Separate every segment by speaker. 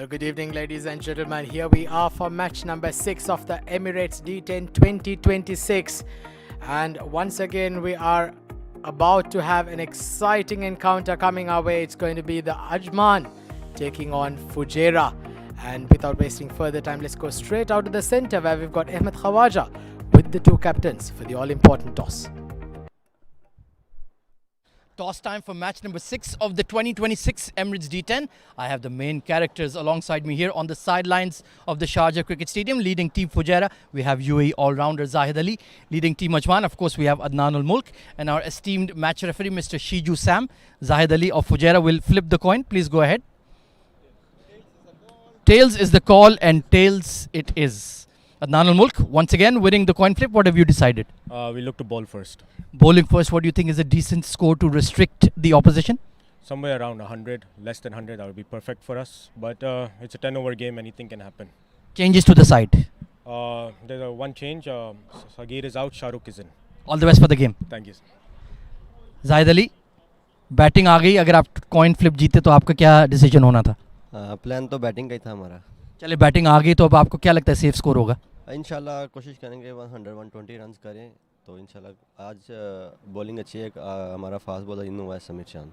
Speaker 1: Well, good evening, ladies and gentlemen. Here we are for match number 6 of the Emirates D10 2026. And once again, we are about to have an exciting encounter coming our way. It's going to be the Ajman taking on Fujairah. And without wasting further time, let's go straight out to the center where we've got Ahmed Khawaja with the two captains for the all-important toss.
Speaker 2: Toss time for match number 6 of the 2026 Emirates D10. I have the main characters alongside me here on the sidelines of the Sharjah Cricket Stadium. Leading team Fujairah, we have UAE all-rounder Zahid Ali. Leading team Ajman, of course, we have Adnan Ul-Mulk. And our esteemed match referee, Mr. Shiju Sam. Zahid Ali of Fujairah will flip the coin. Please go ahead. Tails is the call, and tails it is. Adnan Ul-Mulk, once again, winning the coin flip. What have you decided?
Speaker 3: We look to ball first.
Speaker 2: Bowling first, what do you think is a decent score to restrict the opposition?
Speaker 3: Somewhere around 100, less than 100, that would be perfect for us. But it's a 10-over game, anything can happen.
Speaker 2: Changes to the side.
Speaker 3: There's one change. Sagir is out, Shahrukh is in.
Speaker 2: All the best for the game.
Speaker 3: Thank you.
Speaker 2: Zahid Ali, batting आ गई. अगर आप coin flip जीते तो आपका क्या decision होना था?
Speaker 4: प्लान तो बैटिंग का ही था हमारा.
Speaker 2: चलिए बैटिंग आ गई तो अब आपको क्या लगता है सेफ स्कोर होगा?
Speaker 4: इंशाल्लाह कोशिश करेंगे 100-120 रन करें तो इंशाल्लाह. आज बॉलिंग अच्छी है. हमारा फास्ट बॉलर इन हुआ है समीर चांद.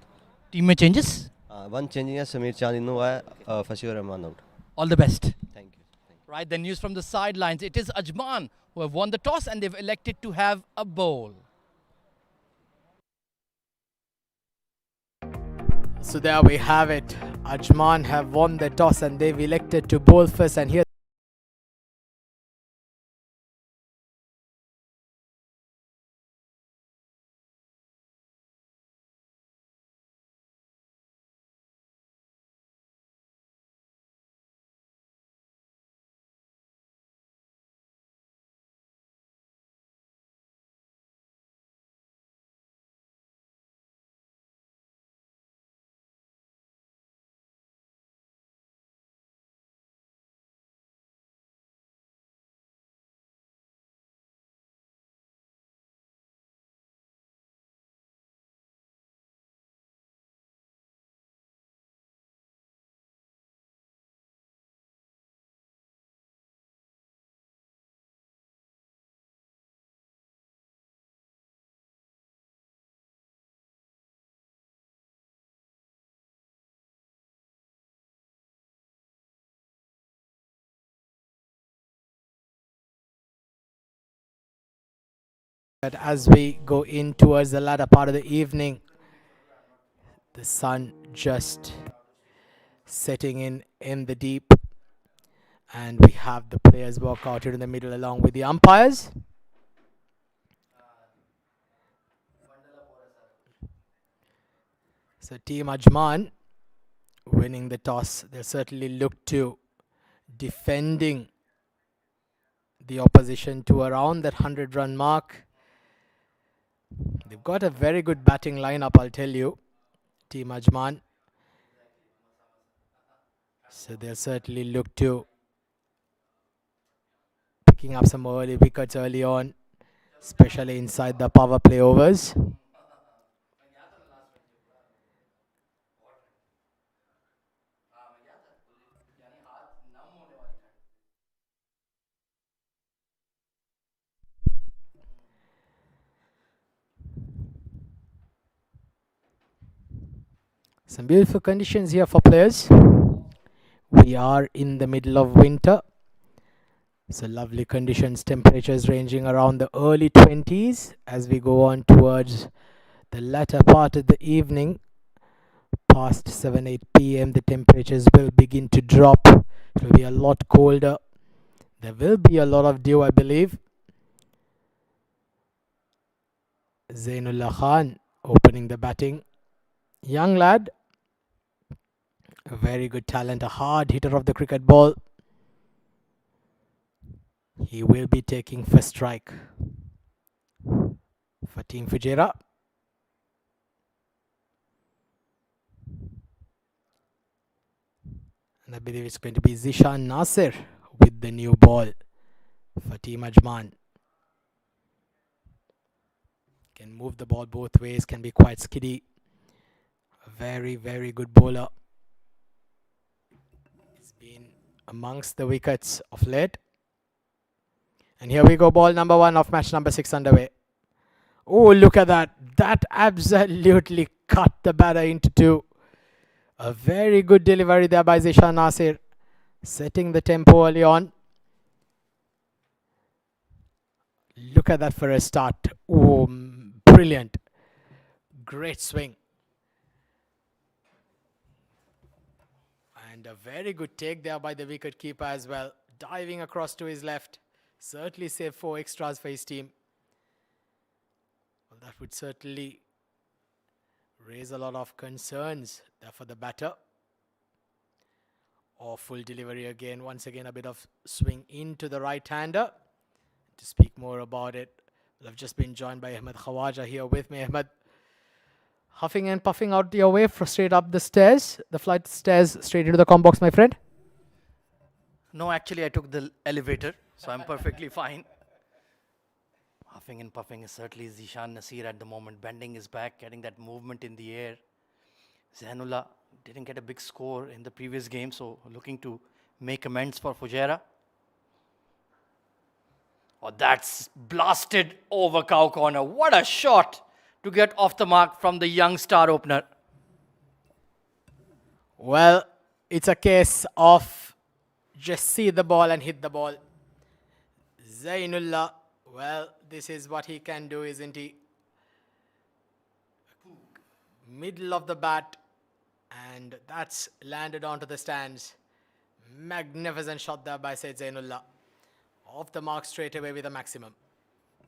Speaker 2: टीम में चेंजेस?
Speaker 4: वन चेंजिंग है. समीर चांद इन हुआ है. Fasheer Rehman out.
Speaker 2: All the best.
Speaker 4: Thank you.
Speaker 2: Right, the news from the sidelines. It is Ajman who have won the toss and they've elected to have a bowl.
Speaker 1: So there we have it. Ajman have won the toss and they've elected to bowl first. And here but as we go in towards the latter part of the evening, the sun just setting in the deep, and we have the players walk out here in the middle along with the umpires. So team Ajman winning the toss. They'll certainly look to defending the opposition to around that 100-run mark. They've got a very good batting lineup, I'll tell you, Team Ajman. So they'll certainly look to picking up some early wickets early on, especially inside the power play overs. Some beautiful conditions here for players. We are in the middle of winter. So lovely conditions, temperatures ranging around the early 20s as we go on towards the latter part of the evening. Past 7-8 p.m. the temperatures will begin to drop. It will be a lot colder. There will be a lot of dew, I believe. Zainullah Khan opening the batting. Young lad. A very good talent, a hard hitter of the cricket ball. He will be taking first strike for Team Fujairah. And I believe it's going to be Zishan Nasir with the new ball for Team Ajman. Can move the ball both ways, can be quite skiddy. A very, very good bowler. been amongst the wickets of late. And here we go, ball number 1 of match number 6 underway. Oh, look at that. That absolutely cut the batter into two. A very good delivery there by Zishan Nasir, setting the tempo early on. Look at that for a start. Oh, brilliant. Great swing. And a very good take there by the wicket keeper as well. Diving across to his left. Certainly save 4 extras for his team. Well, that would certainly raise a lot of concerns there for the batter. Awful delivery again. Once again, a bit of swing into the right-hander. To speak more about it, well, I've just been joined by Ahmed Khawaja here with me. Ahmed, huffing and puffing out your way straight up the stairs, the flight stairs straight into the comm box, my friend?
Speaker 2: No, actually, I took the elevator, so I'm perfectly fine. Huffing and puffing is certainly Zishan Nasir at the moment, bending his back, getting that movement in the air. Zainullah didn't get a big score in the previous game, so looking to make amends for Fujairah. Oh, that's blasted over cow corner. What a shot to get off the mark from the young star opener.
Speaker 1: Well, it's a case of just see the ball and hit the ball. Zainullah, well, this is what he can do, isn't he? Middle of the bat, and that's landed onto the stands. Magnificent shot there by Said Zainullah. Off the mark straight away with a maximum.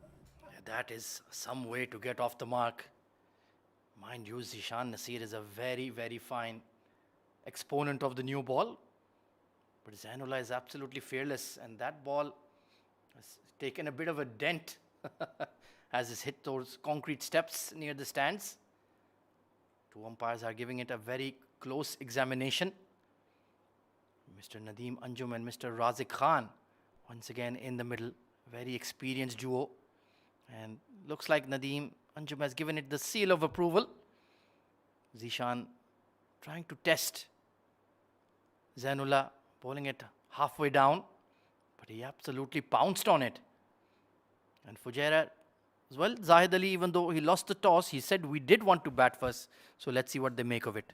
Speaker 2: Yeah, that is some way to get off the mark. Mind you, Zishan Nasir is a very, very fine exponent of the new ball. But Zainullah is absolutely fearless, and that ball has taken a bit of a dent as it's hit those concrete steps near the stands. Two umpires are giving it a very close examination. Mr. Nadeem Anjum and Mr. Razik Khan, once again in the middle, very experienced duo. And looks like Nadeem Anjum has given it the seal of approval. Zishan trying to test Zainullah, bowling it halfway down, but he absolutely pounced on it. And Fujairah as well, Zahid Ali, even though he lost the toss, he said we did want to bat first, so let's see what they make of it.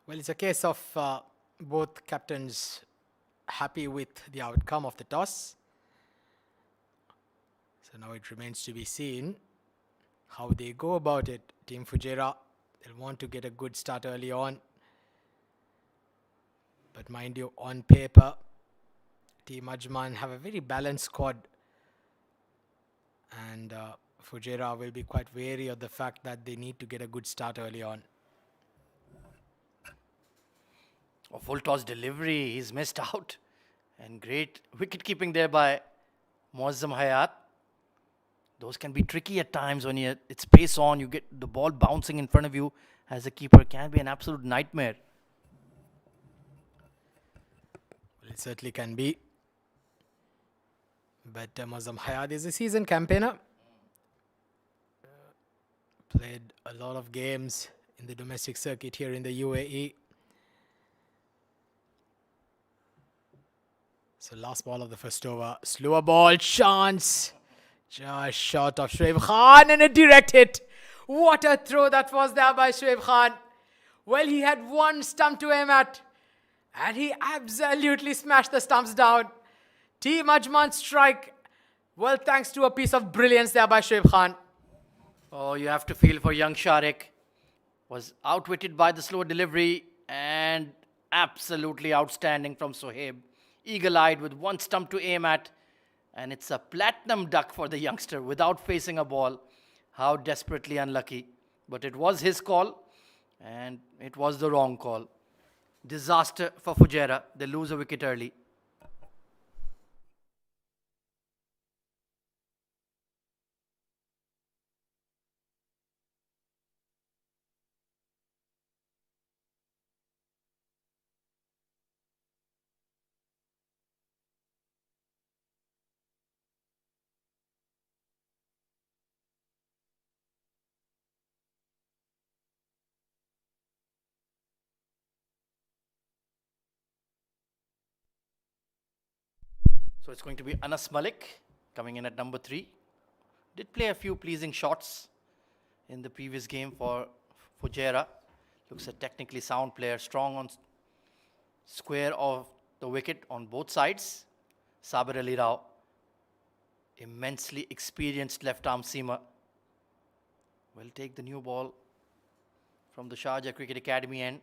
Speaker 1: Well, it's a case of both captains happy with the outcome of the toss. So now it remains to be seen how they go about it. Team Fujairah, they'll want to get a good start early on. But mind you, on paper, Team Ajman have a very balanced squad. And Fujairah will be quite wary of the fact that they need to get a good start early on.
Speaker 2: A full toss delivery, he's missed out. And great wicket keeping there by Muazzam Hayat. Those can be tricky at times when it's pace on, you get the ball bouncing in front of you as a keeper. It can be an absolute nightmare.
Speaker 1: Well, it certainly can be. But Muazzam Hayat is a seasoned campaigner. Played a lot of games in the domestic circuit here in the UAE. So last ball of the first over. Slower ball, chance. Just short of Shoaib Khan and a direct hit. What a throw that was there by Shoaib Khan. Well, he had one stump to aim at. And he absolutely smashed the stumps down. Team Ajman strike. Well, thanks to a piece of brilliance there by Shoaib Khan.
Speaker 2: Oh, you have to feel for young Sharik. Was outwitted by the slow delivery and absolutely outstanding from Sohaib. Eagle-eyed with one stump to aim at. And it's a platinum duck for the youngster without facing a ball. How desperately unlucky. But it was his call and it was the wrong call. Disaster for Fujairah. They lose a wicket early. So it's going to be Anas Malik coming in at number 3. Did play a few pleasing shots in the previous game for Fujairah. Looks a technically sound player, strong on square of the wicket on both sides. Sabir Ali Rao, immensely experienced left-arm seamer, will take the new ball from the Sharjah Cricket Academy end.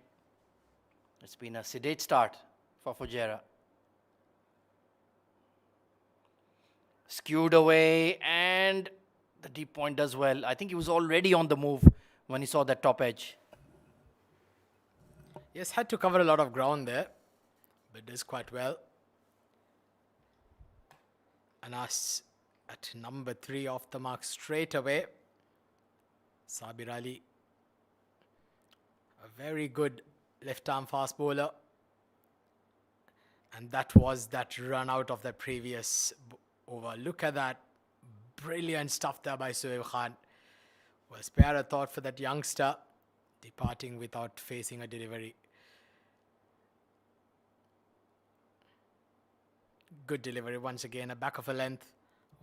Speaker 2: It's been a sedate start for Fujairah. Skewed away, and the deep point does well. I think he was already on the move when he saw that top edge.
Speaker 1: Yes, had to cover a lot of ground there, but does quite well. Anas at number 3 off the mark straight away. Sabir Ali, a very good left-arm fast bowler. And that was that run out of the previous over. Look at that. Brilliant stuff there by Sohaib Khan. Well, spare a thought for that youngster, departing without facing a delivery. Good delivery once again, a back of a length,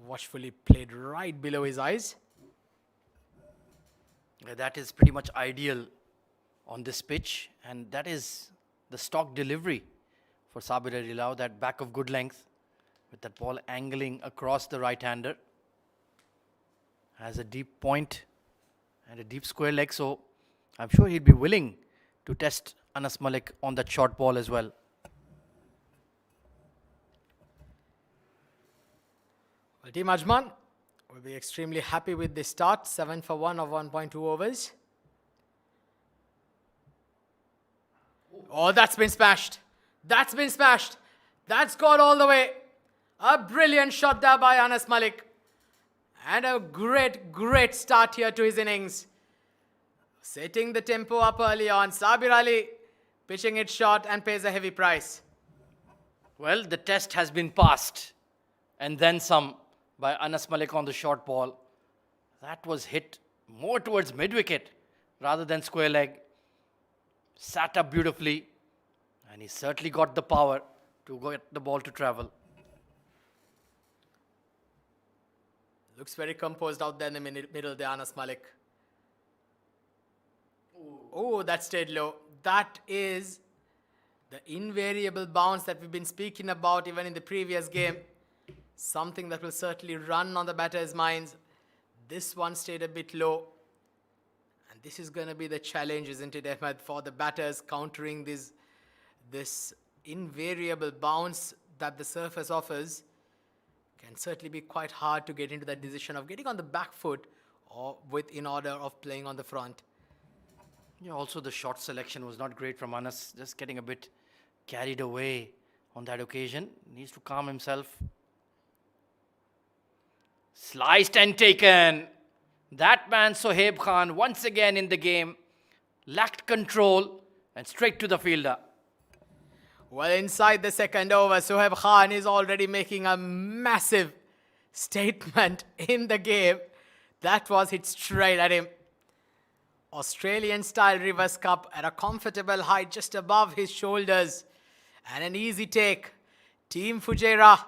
Speaker 1: watchfully played right below his eyes.
Speaker 2: That is pretty much ideal on this pitch, and that is the stock delivery for Sabir Ali Rao, that back of good length with that ball angling across the right-hander. Has a deep point and a deep square leg, so I'm sure he'd be willing to test Anas Malik on that short ball as well.
Speaker 1: Well, Team Ajman will be extremely happy with this start. 7 for 1 of 1.2 overs. Oh, that's been smashed. That's been smashed. That's gone all the way. A brilliant shot there by Anas Malik. And a great start here to his innings. Setting the tempo up early on. Sabir Ali pitching it short and pays a heavy price.
Speaker 2: Well, the test has been passed, and then some, by Anas Malik on the short ball. That was hit more towards mid-wicket rather than square leg. Sat up beautifully, and he certainly got the power to get the ball to travel.
Speaker 1: Looks very composed out there in the middle there, Anas Malik. Oh, that stayed low. That is the invariable bounce that we've been speaking about even in the previous game. Something that will certainly run on the batter's minds. This one stayed a bit low. And this is going to be the challenge, isn't it, Ahmed, for the batters countering this invariable bounce that the surface offers. Can certainly be quite hard to get into that decision of getting on the back foot or in order of playing on the front.
Speaker 2: Yeah, also the shot selection was not great from Anas, just getting a bit carried away on that occasion. Needs to calm himself. Sliced and taken. That man Sohaib Khan once again in the game lacked control and straight to the fielder.
Speaker 1: Well, inside the second over, Sohaib Khan is already making a massive statement in the game. That was hit straight at him. Australian-style reverse cup at a comfortable height just above his shoulders. And an easy take. Team Fujairah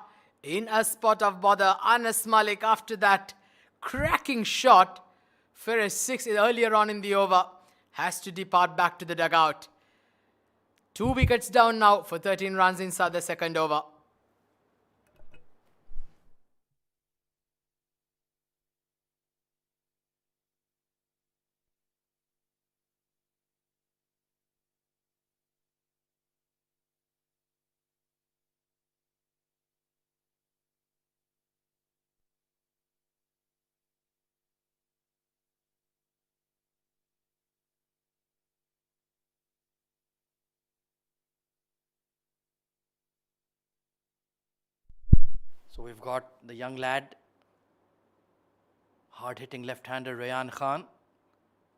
Speaker 1: in a spot of bother. Anas Malik, after that cracking shot for a 6 earlier on in the over, has to depart back to the dugout. 2 wickets down now for 13 runs inside the second over.
Speaker 2: So we've got the young lad, hard-hitting left-hander Rayan Khan.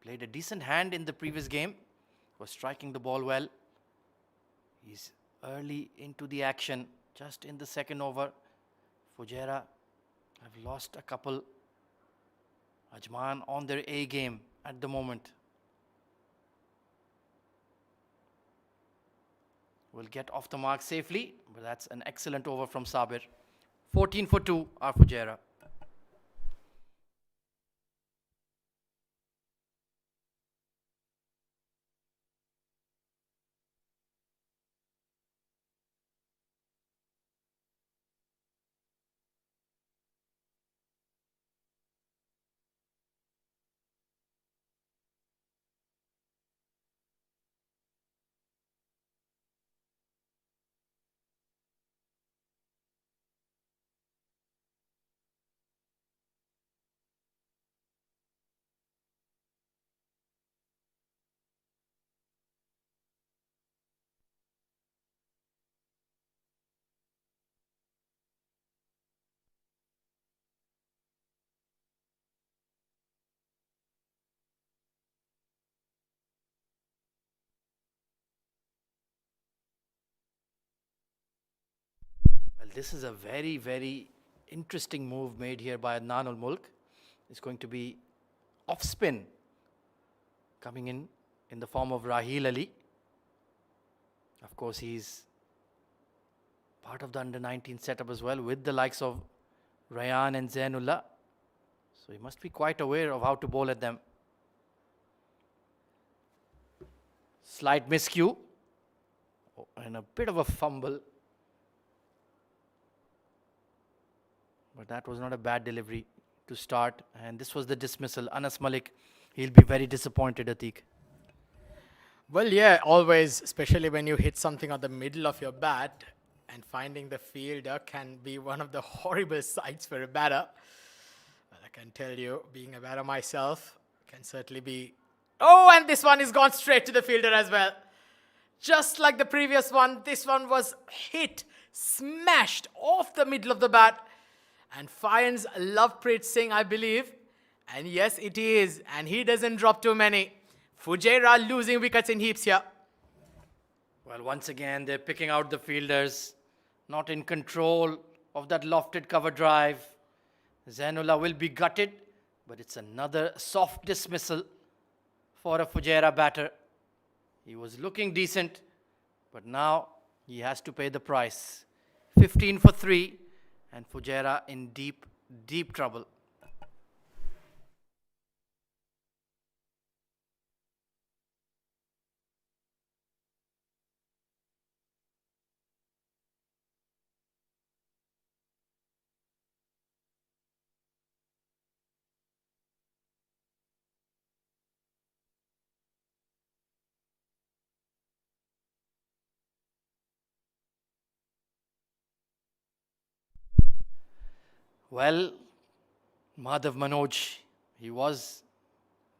Speaker 2: Played a decent hand in the previous game. Was striking the ball well. He's early into the action, just in the second over. Fujairah have lost a couple. Ajman on their A game at the moment. Will get off the mark safely, but that's an excellent over from Sabir. 14 for 2 are Fujairah. Well, this is a very, very interesting move made here by Adnan ul Mulk. It's going to be off spin coming in the form of Raheel Ali. Of course, he's part of the under 19 setup as well with the likes of Rayyan and Zainullah. So he must be quite aware of how to bowl at them. Slight miscue and a bit of a fumble. But that was not a bad delivery to start. And this was the dismissal. Anas Malik, he'll be very disappointed, Atiq.
Speaker 1: Well, yeah, always, especially when you hit something on the middle of your bat, and finding the fielder can be one of the horrible sights for a batter. Well, I can tell you, being a batter myself, can certainly be... Oh, and this one is gone straight to the fielder as well. Just like the previous one, this one was hit, smashed off the middle of the bat, and finds Lovepreet Singh, I believe. And yes, it is. And he doesn't drop too many. Fujairah losing wickets in heaps here.
Speaker 2: Well, once again, they're picking out the fielders, not in control of that lofted cover drive. Zainullah will be gutted, but it's another soft dismissal for a Fujairah batter. He was looking decent, but now he has to pay the price. 15 for 3, and Fujairah in deep, deep trouble. Well, Madhav Manoj, he was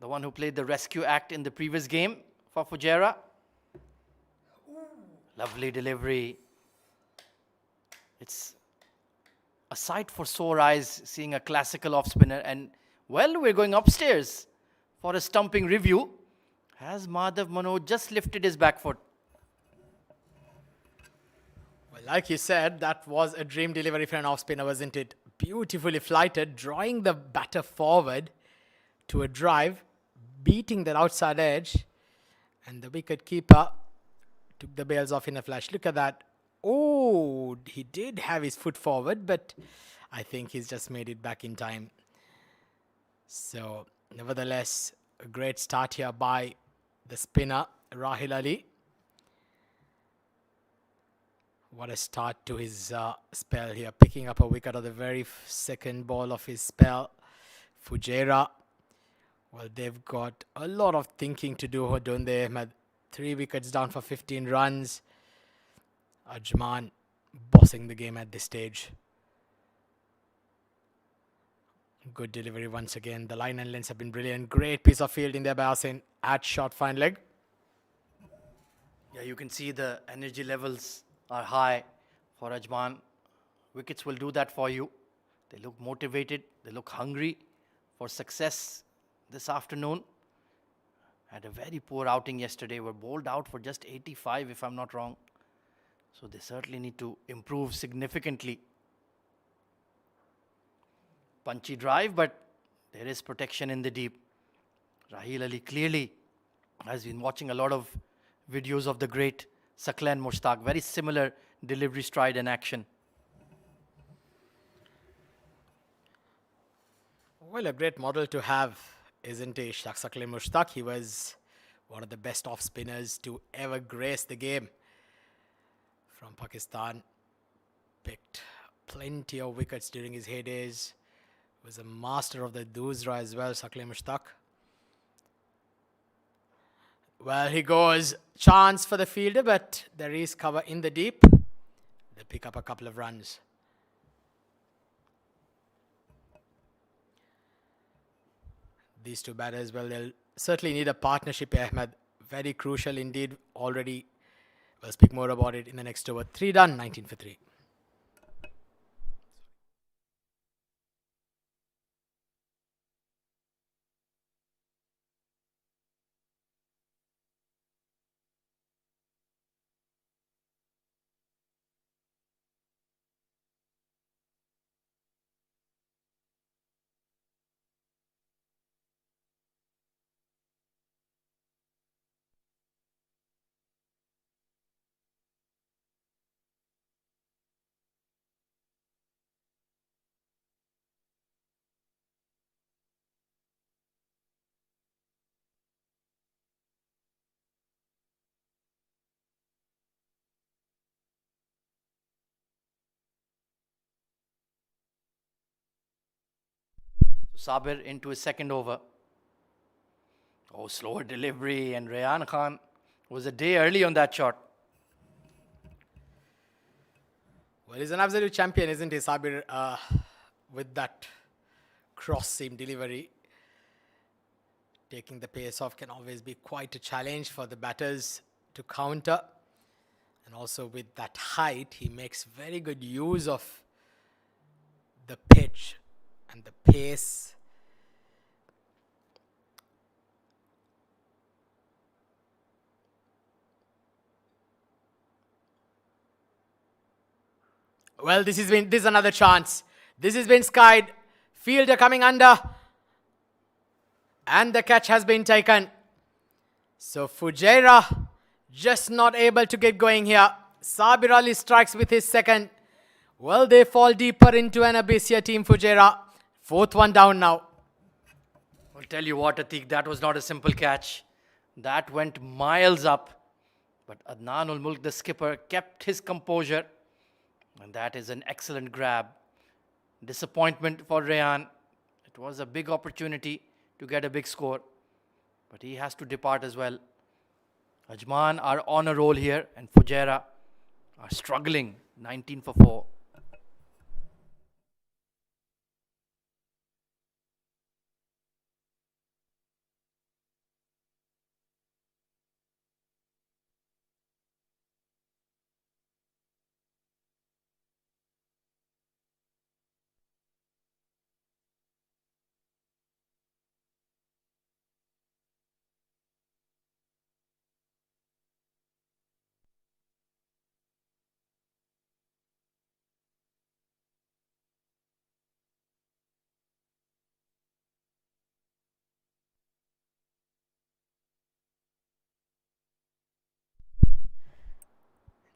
Speaker 2: the one who played the rescue act in the previous game for Fujairah. Lovely delivery. It's a sight for sore eyes seeing a classical off spinner. And well, we're going upstairs for a stumping review. Has Madhav Manoj just lifted his back foot?
Speaker 1: Well, like you said, that was a dream delivery for an off spinner, wasn't it? Beautifully flighted, drawing the batter forward to a drive, beating that outside edge, and the wicket keeper took the bails off in a flash. Look at that. Oh, he did have his foot forward, but I think he's just made it back in time. So, nevertheless, a great start here by the spinner, Raheel Ali. What a start to his spell here, picking up a wicket on the very second ball of his spell. Fujairah, well, they've got a lot of thinking to do, don't they, Ahmed? 3 wickets down for 15 runs. Ajman bossing the game at this stage. Good delivery once again. The line and lengths have been brilliant. Great piece of fielding there by Hussain at short fine leg.
Speaker 2: Yeah, you can see the energy levels are high for Ajman. Wickets will do that for you. They look motivated. They look hungry for success this afternoon. Had a very poor outing yesterday. Were bowled out for just 85, if I'm not wrong. So they certainly need to improve significantly. Punchy drive, but there is protection in the deep. Raheel Ali clearly has been watching a lot of videos of the great Saqlain Mushtaq. Very similar delivery stride and action.
Speaker 1: Well, a great model to have, isn't he? Shakil Mushtaq. He was one of the best off spinners to ever grace the game. From Pakistan, picked plenty of wickets during his heydays. Was a master of the doosra as well, Shakil Mushtaq. Well, he goes. Chance for the fielder, but there is cover in the deep. They pick up a couple of runs. These two batters, well, they'll certainly need a partnership, Ahmed. Very crucial indeed. Already, we'll speak more about it in the next over. 3 done, 19 for 3.
Speaker 2: Sabir into his second over. Oh, slower delivery, and Rayan Khan was a day early on that shot.
Speaker 1: Well, he's an absolute champion, isn't he, Sabir? With that cross-seam delivery. Taking the pace off can always be quite a challenge for the batters to counter. And also with that height, he makes very good use of the pitch and the pace. Well, this is another chance. This has been skied. Fielder coming under. And the catch has been taken. So Fujairah just not able to get going here. Sabir Ali strikes with his second. Well, they fall deeper into an abyss here, Team Fujairah. Fourth one down now.
Speaker 2: I'll tell you what, Atiq, that was not a simple catch. That went miles up. But Adnan ul Mulk, the skipper, kept his composure. And that is an excellent grab. Disappointment for Rayan. It was a big opportunity to get a big score. But he has to depart as well. Ajman are on a roll here, and Fujairah are struggling. 19 for 4.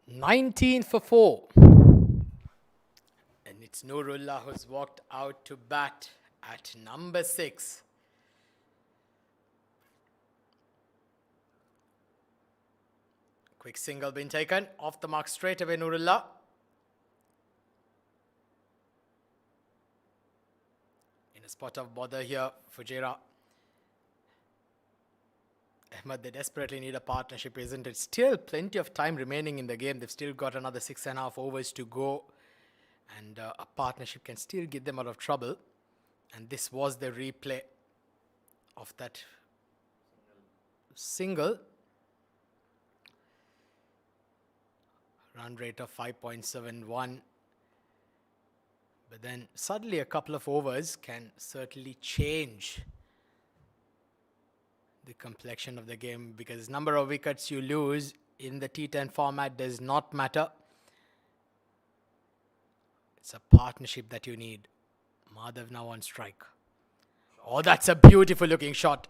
Speaker 1: Nineteen for 4. And it's Nurullah who's walked out to bat at number 6. Quick single been taken. Off the mark straight away, Nurullah. In a spot of bother here, Fujairah. Ahmed, they desperately need a partnership, isn't it? Still plenty of time remaining in the game. They've still got another 6.5 overs to go. And a partnership can still get them out of trouble. And this was the replay of that single. Run rate of 5.71. But then suddenly a couple of overs can certainly change the complexion of the game, because number of wickets you lose in the T10 format does not matter. It's a partnership that you need. Madhav now on strike. Oh, that's a beautiful looking shot.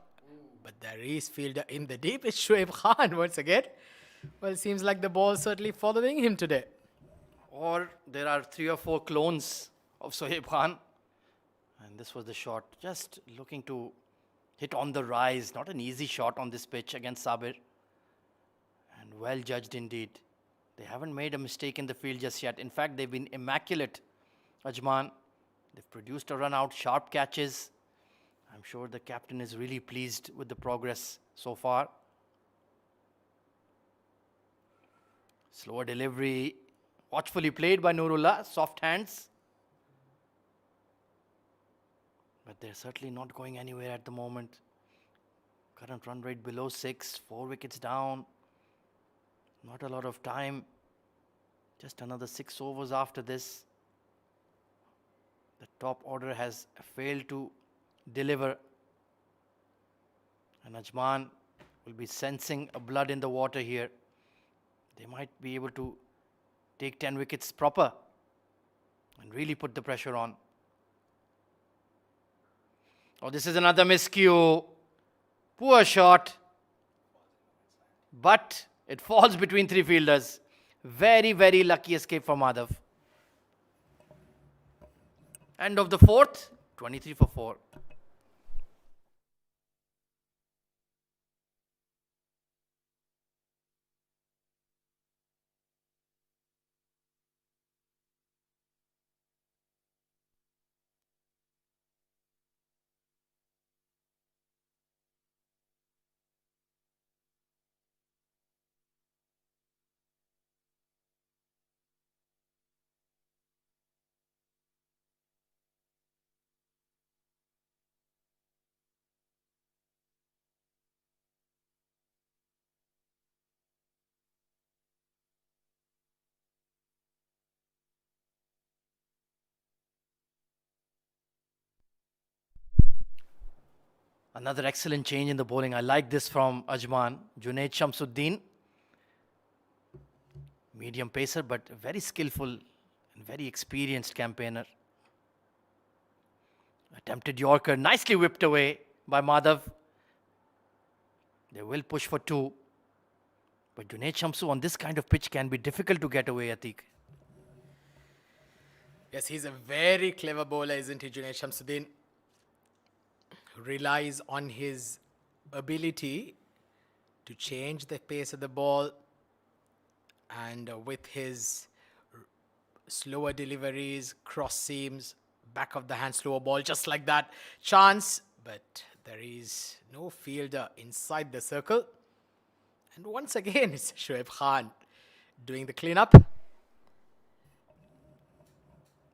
Speaker 1: But there is fielder in the deep. It's Shoaib Khan once again. Well, it seems like the ball certainly following him today.
Speaker 2: Or there are 3 or 4 clones of Sohaib Khan. And this was the shot, just looking to hit on the rise. Not an easy shot on this pitch against Sabir. And well judged indeed. They haven't made a mistake in the field just yet. In fact, they've been immaculate, Ajman. They've produced a run out, sharp catches. I'm sure the captain is really pleased with the progress so far. Slower delivery, watchfully played by Nurullah, soft hands. But they're certainly not going anywhere at the moment. Current run rate below 6, 4 wickets down. Not a lot of time. Just another 6 overs after this. The top order has failed to deliver. And Ajman will be sensing a blood in the water here. They might be able to take 10 wickets proper and really put the pressure on. Oh, this is another miscue. Poor shot. But it falls between 3 fielders. Very, very lucky escape for Madhav. End of the 4th, 23 for 4. Another excellent change in the bowling. I like this from Ajman. Junaid Shamsuddin. Medium pacer, but very skillful and very experienced campaigner. Attempted Yorker, nicely whipped away by Madhav. They will push for 2. But Junaid Shamsu on this kind of pitch can be difficult to get away, Atiq.
Speaker 1: Yes, he's a very clever bowler, isn't he, Junaid Shamsuddin? Relies on his ability to change the pace of the ball, and with his slower deliveries, cross seams, back of the hand slower ball, just like that. Chance, but there is no fielder inside the circle. And once again, it's Shoaib Khan doing the cleanup.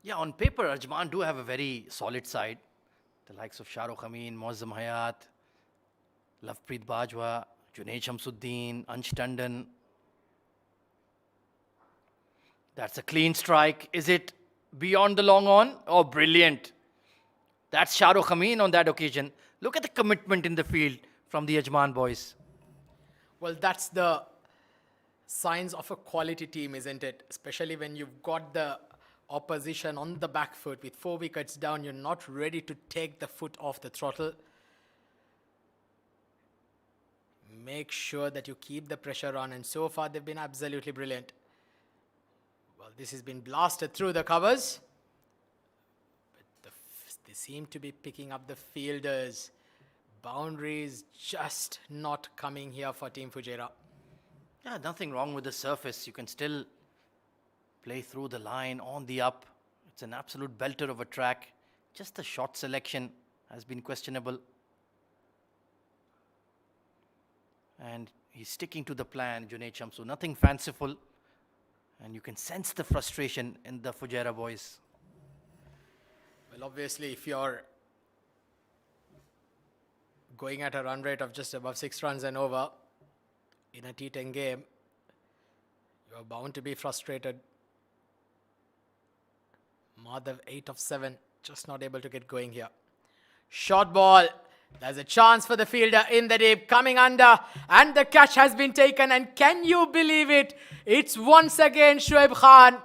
Speaker 2: Yeah, on paper, Ajman do have a very solid side. The likes of Shah Rukh Amin, Muazzam Hayat, Lovepreet Bajwa, Junaid Shamsuddin, Ansh Tandon. That's a clean strike. Is it beyond the long on? Oh, brilliant. That's Shah Rukh Amin on that occasion. Look at the commitment in the field from the Ajman boys.
Speaker 1: Well, that's the signs of a quality team, isn't it? Especially when you've got the opposition on the back foot with 4 wickets down, you're not ready to take the foot off the throttle. Make sure that you keep the pressure on, and so far they've been absolutely brilliant. Well, this has been blasted through the covers, but they seem to be picking up the fielders. Boundaries just not coming here for Team Fujairah.
Speaker 2: Yeah, nothing wrong with the surface. You can still play through the line on the up. It's an absolute belter of a track. Just the shot selection has been questionable. And he's sticking to the plan, Junaid Shamsu. Nothing fanciful. And you can sense the frustration in the Fujairah boys.
Speaker 1: Well, obviously, if you're going at a run rate of just above 6 runs and over in a T10 game, you're bound to be frustrated. Madhav 8 of 7, just not able to get going here. Short ball. There's a chance for the fielder in the deep, coming under, and the catch has been taken. And can you believe it? It's once again Shoaib Khan.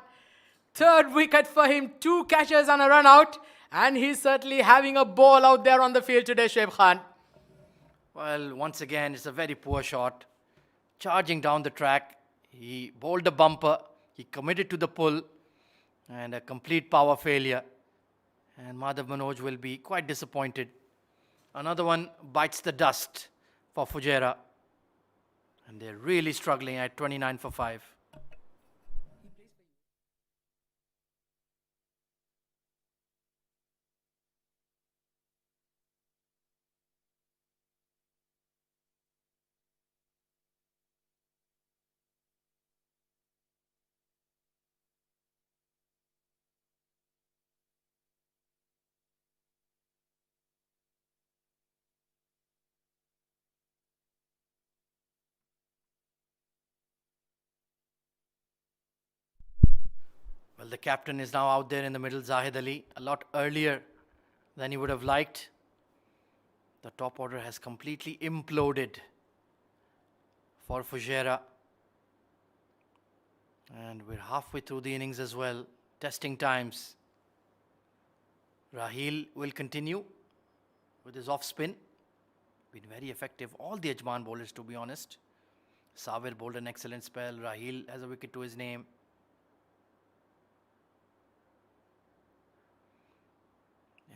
Speaker 1: 3rd wicket for him, 2 catches and a run out. And he's certainly having a ball out there on the field today, Shoaib Khan.
Speaker 2: Well, once again, it's a very poor shot. Charging down the track. He bowled a bumper. He committed to the pull. And a complete power failure. And Madhav Manoj will be quite disappointed. Another one bites the dust for Fujairah. And they're really struggling at 29 for 5. Well, the captain is now out there in the middle, Zahid Ali, a lot earlier than he would have liked. The top order has completely imploded for Fujairah. And we're halfway through the innings as well. Testing times. Raheel will continue with his off spin. Been very effective. All the Ajman bowlers, to be honest. Sabir bowled an excellent spell. Raheel has a wicket to his name.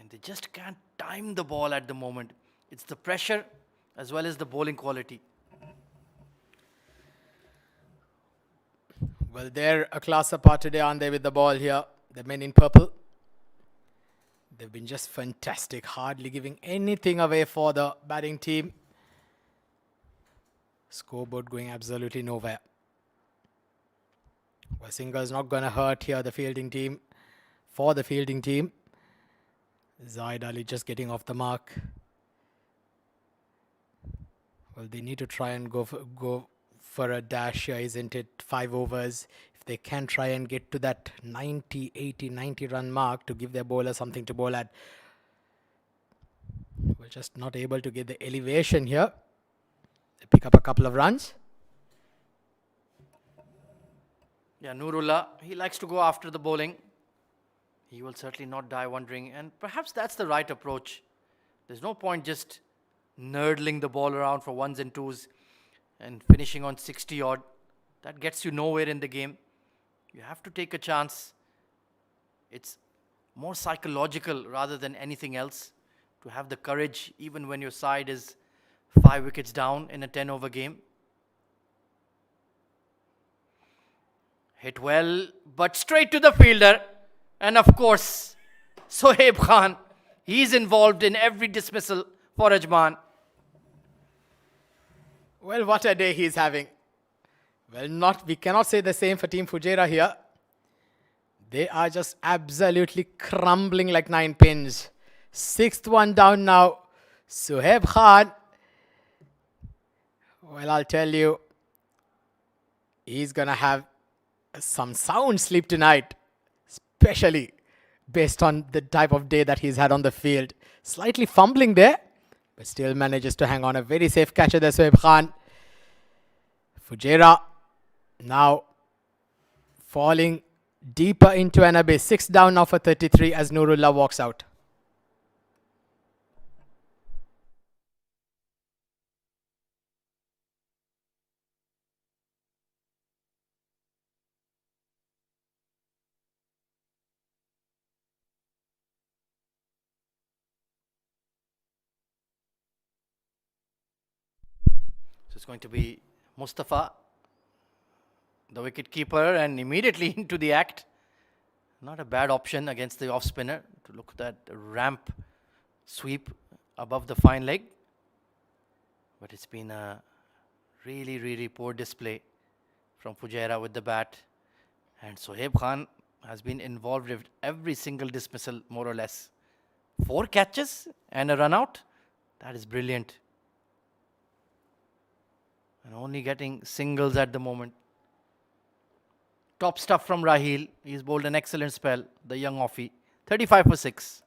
Speaker 2: And they just can't time the ball at the moment. It's the pressure as well as the bowling quality.
Speaker 1: Well, they're a class apart today, aren't they, with the ball here? The men in purple. They've been just fantastic, hardly giving anything away for the batting team. Scoreboard going absolutely nowhere. Well, singer's not going to hurt here, the fielding team. For the fielding team. Zahid Ali just getting off the mark. Well, they need to try and go for a dash here, isn't it? 5 overs. If they can try and get to that 90, 80, 90 run mark to give their bowler something to bowl at. We're just not able to get the elevation here. They pick up a couple of runs.
Speaker 2: Yeah, Nurullah, he likes to go after the bowling. He will certainly not die wondering, and perhaps that's the right approach. There's no point just nerdling the ball around for ones and twos and finishing on 60 odd. That gets you nowhere in the game. You have to take a chance. It's more psychological rather than anything else to have the courage even when your side is 5 wickets down in a 10 over game. Hit well, but straight to the fielder. And of course, Sohaib Khan, he's involved in every dismissal for Ajman.
Speaker 1: Well, what a day he's having. Well, we cannot say the same for Team Fujairah here. They are just absolutely crumbling like 9 pins. 6th one down now. Sohaib Khan. Well, I'll tell you, he's going to have some sound sleep tonight. Especially based on the type of day that he's had on the field. Slightly fumbling there, but still manages to hang on. A very safe catcher there, Sohaib Khan. Fujairah now falling deeper into an abyss. 6 down now for 33 as Nurullah walks out.
Speaker 2: So it's going to be Mustafa, the wicket keeper, and immediately into the act. Not a bad option against the off spinner to look at that ramp sweep above the fine leg. But it's been a really, really poor display from Fujairah with the bat. And Sohaib Khan has been involved with every single dismissal, more or less. 4 catches and a run out. That is brilliant. And only getting singles at the moment. Top stuff from Raheel. He's bowled an excellent spell, the young offie. 35 for 6.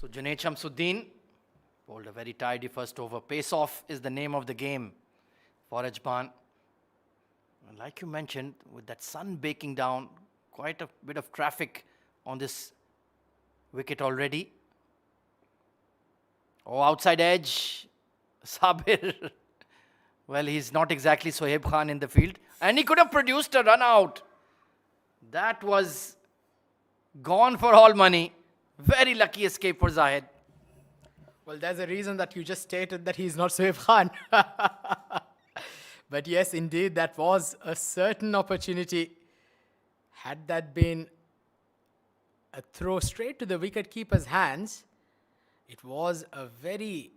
Speaker 2: So Junaid Shamsuddin bowled a very tidy first over. Pace off is the name of the game for Ajman. And like you mentioned, with that sun baking down, quite a bit of traffic on this wicket already. Oh, outside edge. Sabir. Well, he's not exactly Sohaib Khan in the field. And he could have produced a run out. That was gone for all money. Very lucky escape for Zahid.
Speaker 1: Well, there's a reason that you just stated that he's not Sohaib Khan. But yes, indeed, that was a certain opportunity. Had that been a throw straight to the wicket-keeper's hands, it was a very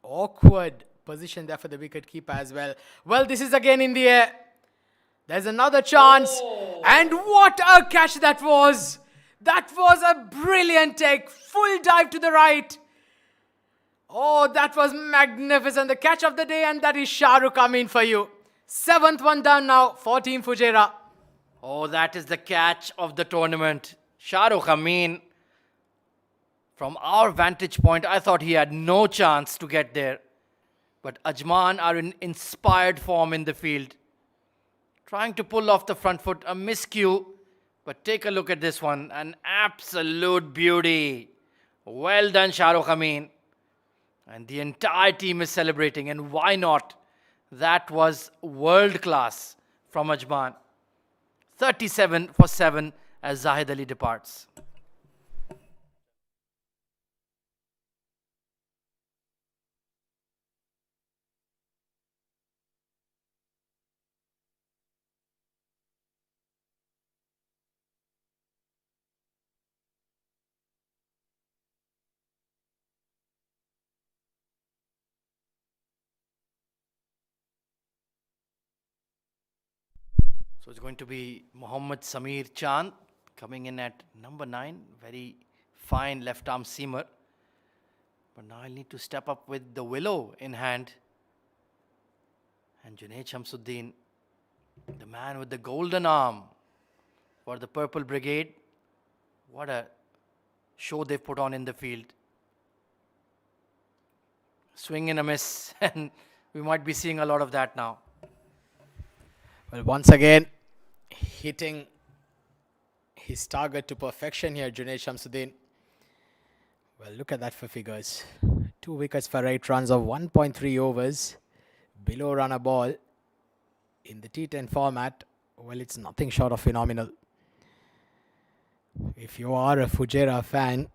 Speaker 1: awkward position there for the wicket-keeper as well. Well, this is again in the air. There's another chance. And what a catch that was! That was a brilliant take. Full dive to the right. Oh, that was magnificent. The catch of the day, and that is Shah Rukh Amin for you. 7th one down now for Team Fujairah.
Speaker 2: Oh, that is the catch of the tournament. Shah Rukh Amin. From our vantage point, I thought he had no chance to get there. But Ajman are in inspired form in the field. Trying to pull off the front foot, a miscue. But take a look at this one. An absolute beauty. Well done, Shah Rukh Amin. And the entire team is celebrating. And why not? That was world class from Ajman. 37 for 7 as Zahid Ali departs. So it's going to be Mohammad Sameer Chand coming in at number 9. Very fine left arm seamer. But now I'll need to step up with the willow in hand. And Junaid Shamsuddin, the man with the golden arm for the Purple Brigade. What a show they've put on in the field. Swing and a miss. And we might be seeing a lot of that now.
Speaker 1: Well, once again, hitting his target to perfection here, Junaid Shamsuddin. Well, look at that for figures. 2 wickets for 8 runs of 1.3 overs. Below runner ball in the T10 format. Well, it's nothing short of phenomenal. If you are a Fujairah fan,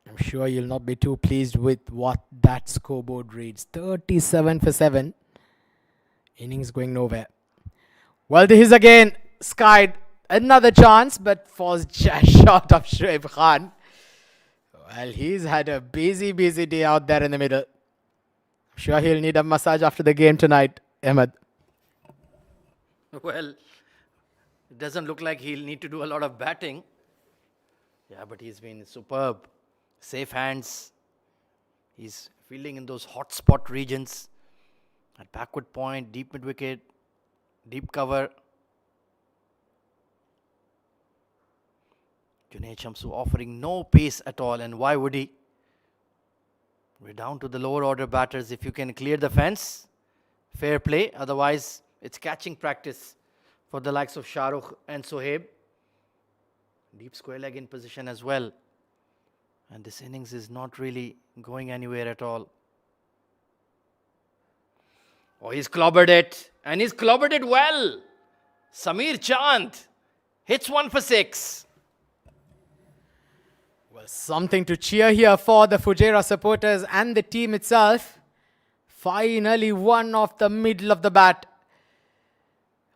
Speaker 1: I'm sure you'll not be too pleased with what that scoreboard reads. 37 for 7. Innings going nowhere. Well, this is again skied. Another chance, but falls just short of Shoaib Khan. Well, he's had a busy day out there in the middle. I'm sure he'll need a massage after the game tonight, Ahmed.
Speaker 2: Well, it doesn't look like he'll need to do a lot of batting. Yeah, but he's been superb. Safe hands. He's fielding in those hot spot regions. At backward point, deep mid wicket, deep cover. Junaid Shamsu offering no pace at all, and why would he? We're down to the lower order batters. If you can clear the fence, fair play. Otherwise, it's catching practice for the likes of Shah Rukh and Sohaib. Deep square leg in position as well. And this innings is not really going anywhere at all. Oh, he's clobbered it. And he's clobbered it well. Sameer Chand hits 1 for 6.
Speaker 1: Well, something to cheer here for the Fujairah supporters and the team itself. Finally, one off the middle of the bat.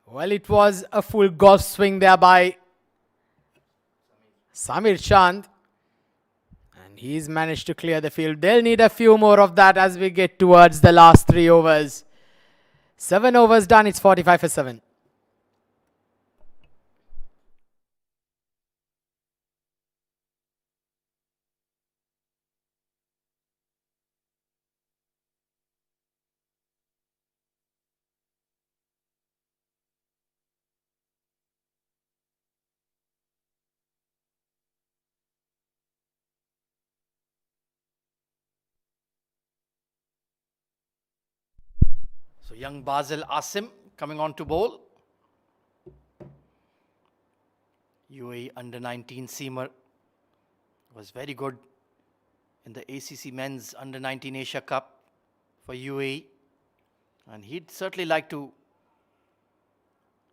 Speaker 1: Well, it was a full golf swing there by Sameer Chand. And he's managed to clear the field. They'll need a few more of that as we get towards the last 3 overs. 7 overs done, it's 45 for 7.
Speaker 2: So young Basil Asim coming on to bowl. UAE under 19 seamer was very good in the ACC Men's under 19 Asia Cup for UAE, and he'd certainly like to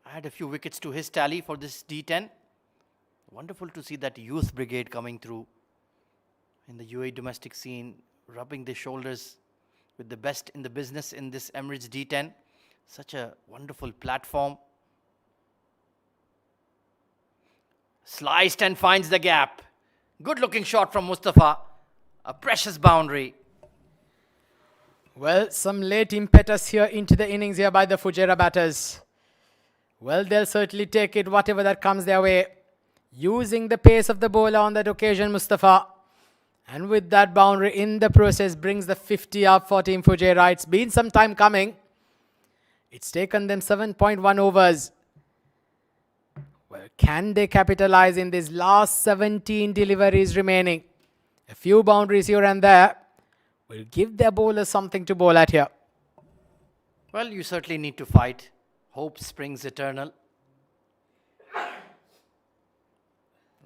Speaker 2: add a few wickets to his tally for this D10. Wonderful to see that youth brigade coming through in the UAE domestic scene, rubbing their shoulders with the best in the business in this Emirates D10. Such a wonderful platform. Sliced and finds the gap. Good looking shot from Mustafa. A precious boundary.
Speaker 1: Well, some late impetus here into the innings here by the Fujairah batters. Well, they'll certainly take it, whatever that comes their way. Using the pace of the bowler on that occasion, Mustafa. And with that boundary in the process, brings the 50 up for Team Fujairah. It's been some time coming. It's taken them 7.1 overs. Well, can they capitalize in these last 17 deliveries remaining? A few boundaries here and there will give their bowlers something to bowl at here.
Speaker 2: Well, you certainly need to fight. Hope springs eternal.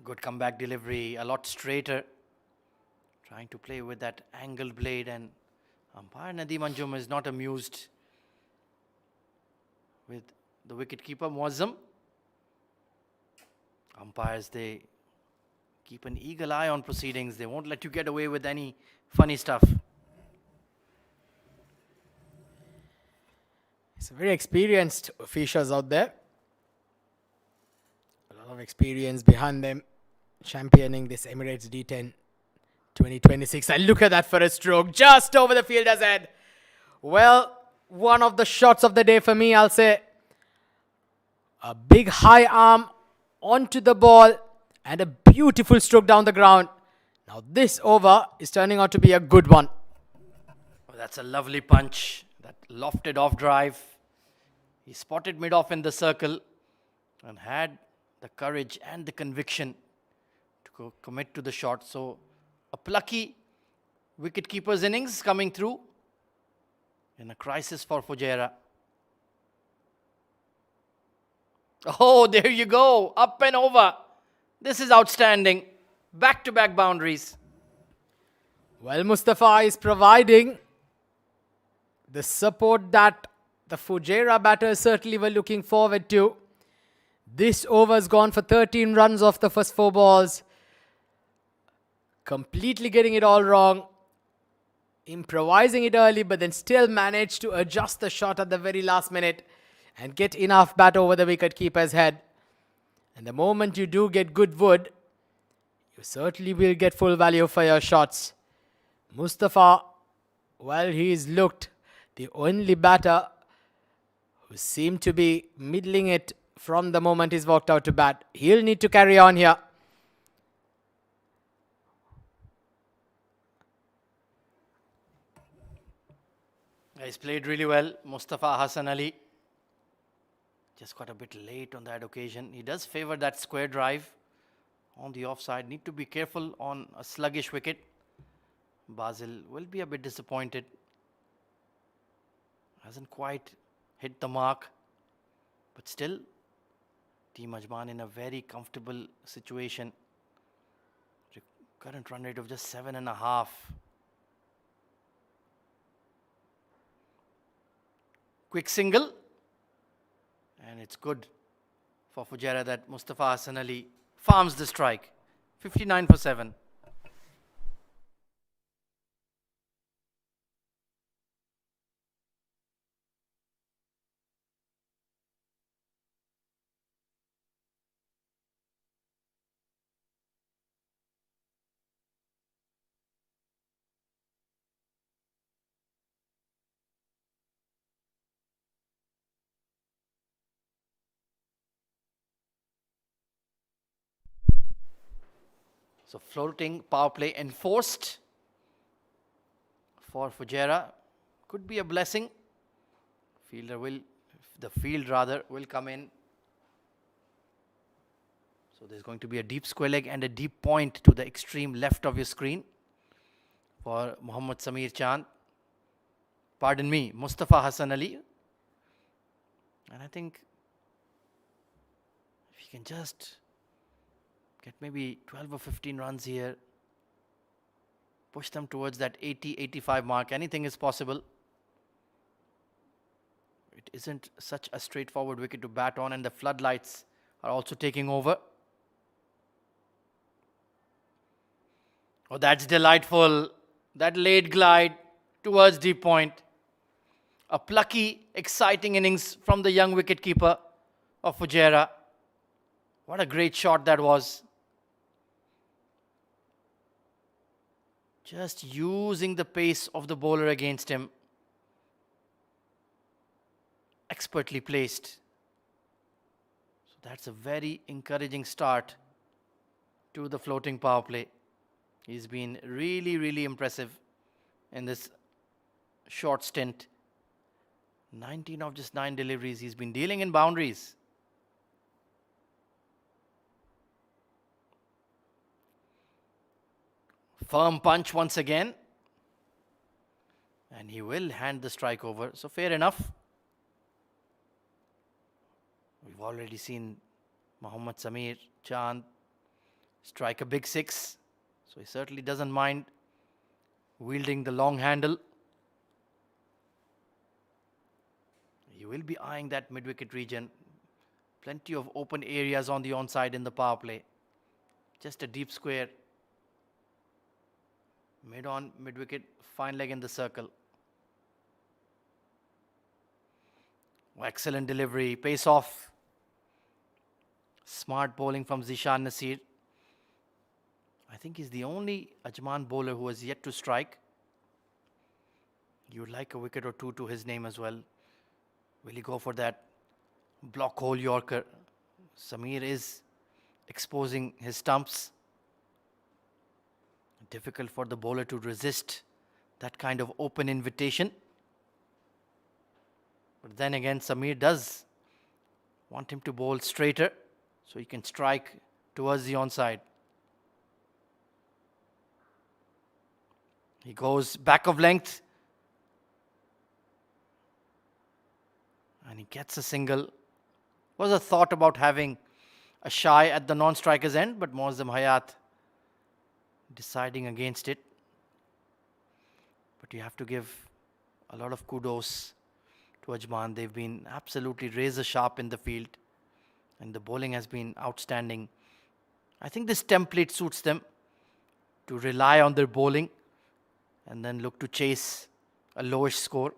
Speaker 2: Good comeback delivery, a lot straighter. Trying to play with that angle blade, and umpire Nadeem Anjum is not amused with the wicketkeeper Muazzam. Umpires, they keep an eagle eye on proceedings. They won't let you get away with any funny stuff.
Speaker 1: It's very experienced officials out there. A lot of experience behind them, championing this Emirates D10 2026. And look at that for a stroke, just over the fielder's head. Well, one of the shots of the day for me, I'll say. A big high arm onto the ball and a beautiful stroke down the ground. Now this over is turning out to be a good one.
Speaker 2: Oh, that's a lovely punch. That lofted off drive. He spotted mid-off in the circle and had the courage and the conviction to commit to the shot. So a plucky wicket-keeper's innings coming through in a crisis for Fujairah. Oh, there you go. Up and over. This is outstanding. Back-to-back boundaries.
Speaker 1: Well, Mustafa is providing the support that the Fujairah batters certainly were looking forward to. This over's gone for 13 runs off the first 4 balls. Completely getting it all wrong. Improvising it early, but then still managed to adjust the shot at the very last minute and get enough bat over the wicket-keeper's head. And the moment you do get good wood, you certainly will get full value for your shots. Mustafa, well, he's looked the only batter who seemed to be middling it from the moment he's walked out to bat. He'll need to carry on here.
Speaker 2: He's played really well, Mustafa Hassan Ali. Just got a bit late on that occasion. He does favor that square drive on the offside. Need to be careful on a sluggish wicket. Basil will be a bit disappointed. Hasn't quite hit the mark. But still, Team Ajman in a very comfortable situation. Current run rate of just 7.5. Quick single. And it's good for Fujairah that Mustafa Hassan Ali farms the strike. 59 for 7. So floating power play enforced for Fujairah. Could be a blessing. The field will come in. So there's going to be a deep square leg and a deep point to the extreme left of your screen for Muhammad Samir Chand. Pardon me, Mustafa Hassan Ali. And I think if he can just get maybe 12 or 15 runs here, push them towards that 80, 85 mark, anything is possible. It isn't such a straightforward wicket to bat on, and the floodlights are also taking over. Oh, that's delightful. That late glide towards deep point. A plucky, exciting innings from the young wicketkeeper of Fujairah. What a great shot that was. Just using the pace of the bowler against him. Expertly placed. So that's a very encouraging start to the floating power play. He's been really, really impressive in this short stint. 19 of just 9 deliveries. He's been dealing in boundaries. Firm punch once again. And he will hand the strike over. So fair enough. We've already seen Mohammad Sameer Chand strike a big 6. So he certainly doesn't mind wielding the long handle. He will be eyeing that mid-wicket region. Plenty of open areas on the onside in the power play. Just a deep square. Mid-on, mid-wicket, fine leg in the circle. Oh, excellent delivery, pace off. Smart bowling from Zishan Nasir. I think he's the only Ajman bowler who has yet to strike. You would like a wicket or two to his name as well. Will he go for that block hole Yorker? Sameer is exposing his stumps. Difficult for the bowler to resist that kind of open invitation. But then again, Sameer does want him to bowl straighter so he can strike towards the onside. He goes back of length. And he gets a single. Was a thought about having a shy at the non-striker's end, but Moazzam Hayat deciding against it. But you have to give a lot of kudos to Ajman. They've been absolutely razor sharp in the field. And the bowling has been outstanding. I think this template suits them to rely on their bowling and then look to chase a lowish score.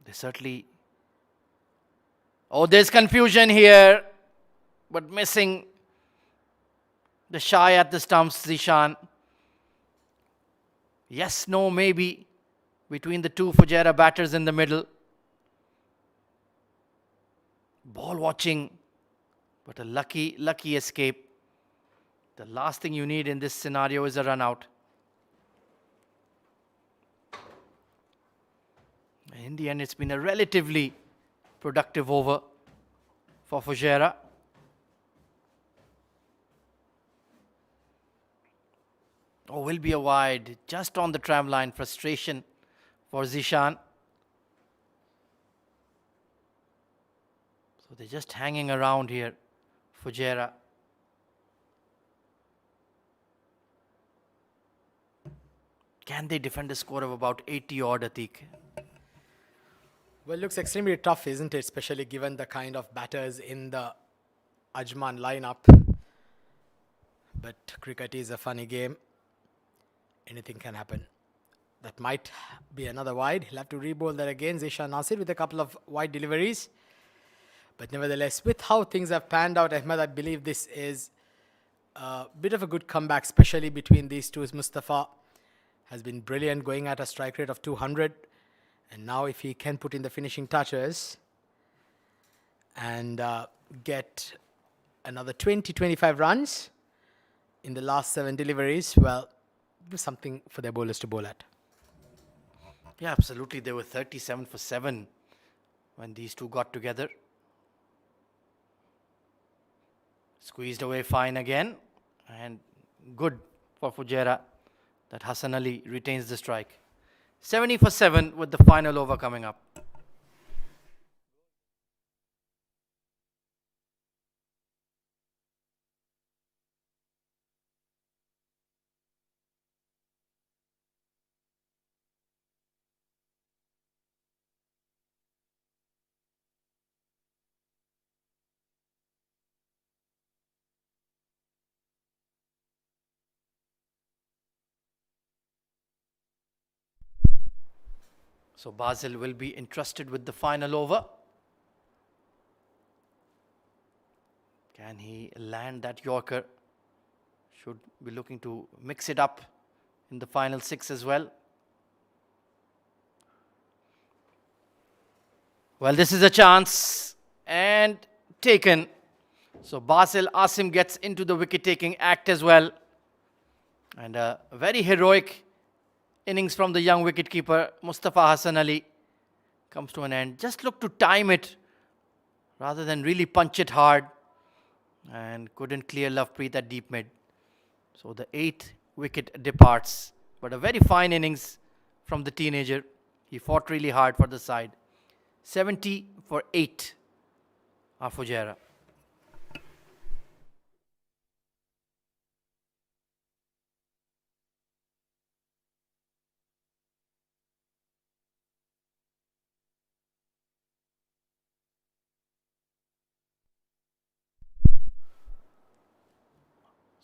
Speaker 2: They certainly... Oh, there's confusion here, but missing the shy at the stumps, Zishan. Yes, no, maybe between the two Fujairah batters in the middle. Ball watching, but a lucky escape. The last thing you need in this scenario is a run out. In the end, it's been a relatively productive over for Fujairah. Oh, will be a wide, just on the tram line. Frustration for Zishan. So they're just hanging around here, Fujairah. Can they defend a score of about 80 odd, Atiq?
Speaker 1: Well, it looks extremely tough, isn't it? Especially given the kind of batters in the Ajman lineup. But cricket is a funny game. Anything can happen. That might be another wide. He'll have to re-bowl that again. Zishan Nasir with a couple of wide deliveries. But nevertheless, with how things have panned out, Ahmed, I believe this is a bit of a good comeback, especially between these two. Mustafa has been brilliant, going at a strike rate of 200. And now if he can put in the finishing touches and get another 20-25 runs in the last 7 deliveries, well, do something for their bowlers to bowl at.
Speaker 2: Yeah, absolutely. They were 37 for 7 when these two got together. Squeezed away fine again. And good for Fujairah that Hassan Ali retains the strike. 70 for 7 with the final over coming up. So Basel will be entrusted with the final over. Can he land that Yorker? Should be looking to mix it up in the final 6 as well. Well, this is a chance and taken. So Basel Asim gets into the wicket-taking act as well. And a very heroic innings from the young wicketkeeper Mustafa Hassan Ali comes to an end. Just look to time it rather than really punch it hard, and couldn't clear Lovepreet at deep mid. So the 8th wicket departs, but a very fine innings from the teenager. He fought really hard for the side. 70 for 8 are Fujairah.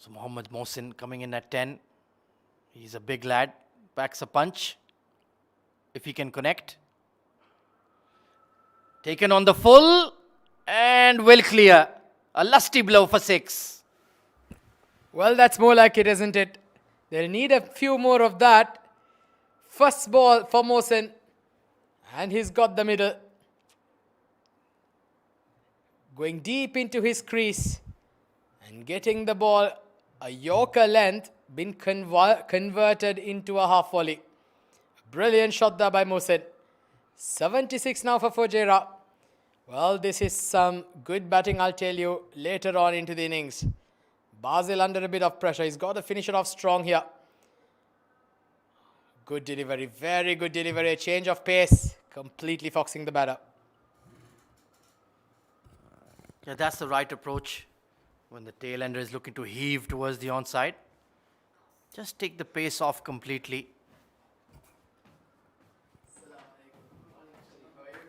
Speaker 2: So Mohammad Mohsin coming in at 10. He's a big lad, packs a punch if he can connect. Taken on the full and will clear. A lusty blow for 6.
Speaker 1: Well, that's more like it, isn't it? They'll need a few more of that. First ball for Mohsen, and he's got the middle. Going deep into his crease and getting the ball a Yorker length, been converted into a half volley. Brilliant shot there by Mohsen. 76 now for Fujairah. Well, this is some good batting, I'll tell you, later on into the innings. Basel under a bit of pressure. He's got to finish it off strong here. Good delivery, very good delivery. A change of pace, completely foxing the batter.
Speaker 2: Yeah, that's the right approach when the tail ender is looking to heave towards the onside. Just take the pace off completely.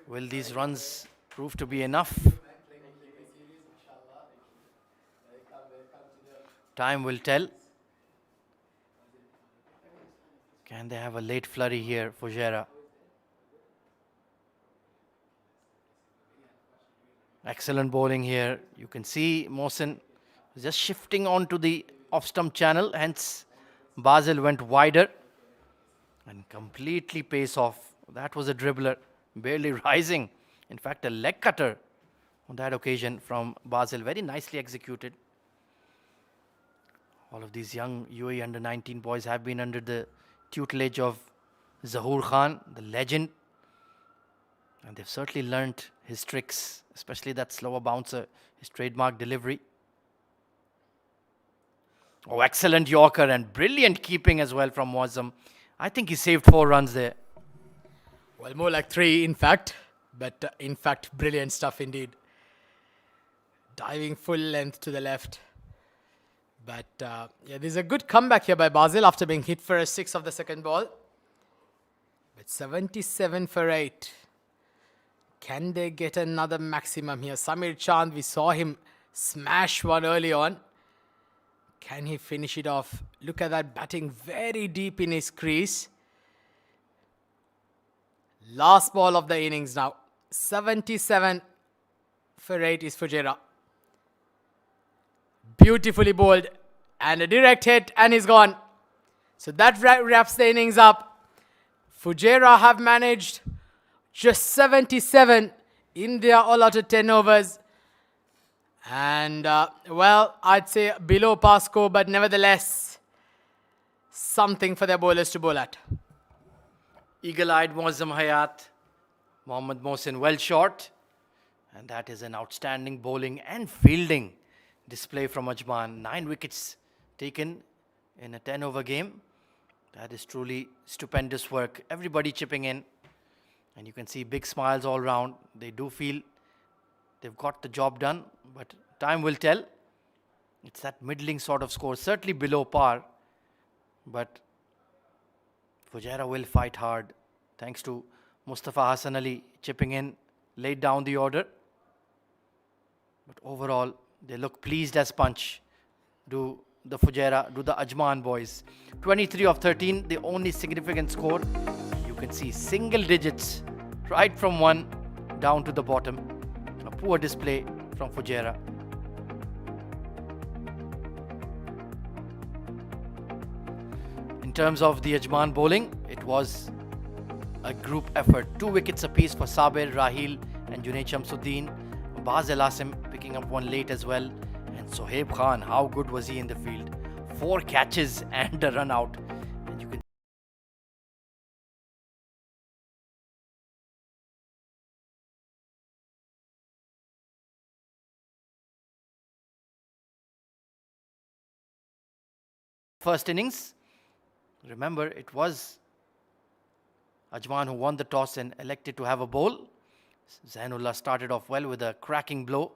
Speaker 2: Will these runs prove to be enough? Time will tell. Can they have a late flurry here for Fujairah? Excellent bowling here. You can see Mohsen just shifting onto the off-stump channel. Hence, Basel went wider and completely pace off. That was a dribbler, barely rising. In fact, a leg cutter on that occasion from Basel. Very nicely executed. All of these young UAE under-19 boys have been under the tutelage of Zahoor Khan, the legend. And they've certainly learnt his tricks, especially that slower bouncer, his trademark delivery. Oh, excellent Yorker and brilliant keeping as well from Muazzam. I think he saved 4 runs there.
Speaker 1: Well, more like 3 in fact. But in fact, brilliant stuff indeed. Diving full length to the left. But yeah, there's a good comeback here by Basel after being hit for a 6 of the second ball. But 77 for 8. Can they get another maximum here? Samir Chand, we saw him smash one early on. Can he finish it off? Look at that batting very deep in his crease. Last ball of the innings now. 77 for 8 is Fujairah. Beautifully bowled. And a direct hit and he's gone. So that wraps the innings up. Fujairah have managed just 77 in their all-outed 10 overs. And, well, I'd say below par score, but nevertheless, something for their bowlers to bowl at.
Speaker 2: Eagle-eyed Muazzam Hayat. Mohammad Mohsin well short. And that is an outstanding bowling and fielding display from Ajman. 9 wickets taken in a 10-over game. That is truly stupendous work. Everybody chipping in. And you can see big smiles all round. They do feel they've got the job done. But time will tell. It's that middling sort of score. Certainly below par. But Fujairah will fight hard. Thanks to Mustafa Hassan Ali chipping in. Laid down the order. But overall, they look pleased as punch. Do the Fujairah, do the Ajman boys. 23 of 13, the only significant score. You can see single digits right from 1 down to the bottom. A poor display from Fujairah. In terms of the Ajman bowling, it was a group effort. 2 wickets apiece for Sabir, Rahil and Junaid Shamsuddin. Baz El-Asim picking up one late as well. And Sohaib Khan, how good was he in the field? 4 catches and a run out. And you can first innings, remember it was Ajman who won the toss and elected to have a bowl. Zainullah started off well with a cracking blow,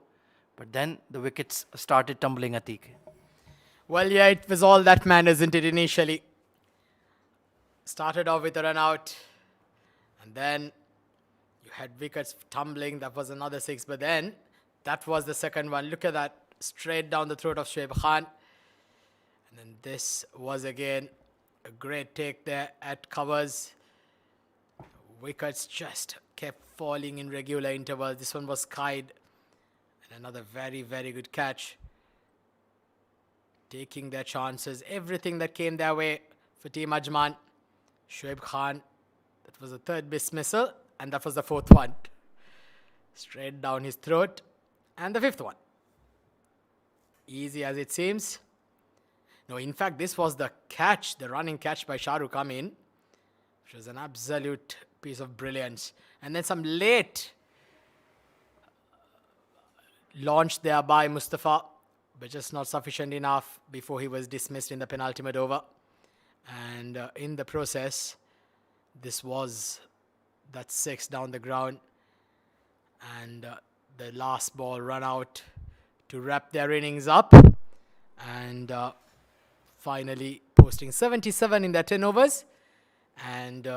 Speaker 2: but then the wickets started tumbling, Atiq.
Speaker 1: Well, yeah, it was all that man, isn't it, initially? Started off with a run out, and then you had wickets tumbling. That was another 6, but then that was the second one. Look at that, straight down the throat of Shoaib Khan. And then this was again a great take there at covers. Wickets just kept falling in regular intervals. This one was skied. And another very, very good catch. Taking their chances. Everything that came their way for Team Ajman. Shoaib Khan, that was the 3rd dismissal. And that was the 4th one. Straight down his throat. And the 5th one. Easy as it seems. No, in fact, this was the catch, the running catch by Shah Rukh Amin, which was an absolute piece of brilliance. And then some late launch there by Mustafa, but just not sufficient enough before he was dismissed in the penultimate over. And in the process, this was that 6 down the ground. And the last ball run out to wrap their innings up. And finally posting 77 in their 10 overs and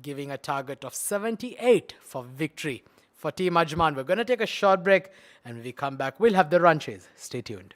Speaker 1: giving a target of 78 for victory for Team Ajman. We're going to take a short break, and when we come back, we'll have the run chase. Stay tuned.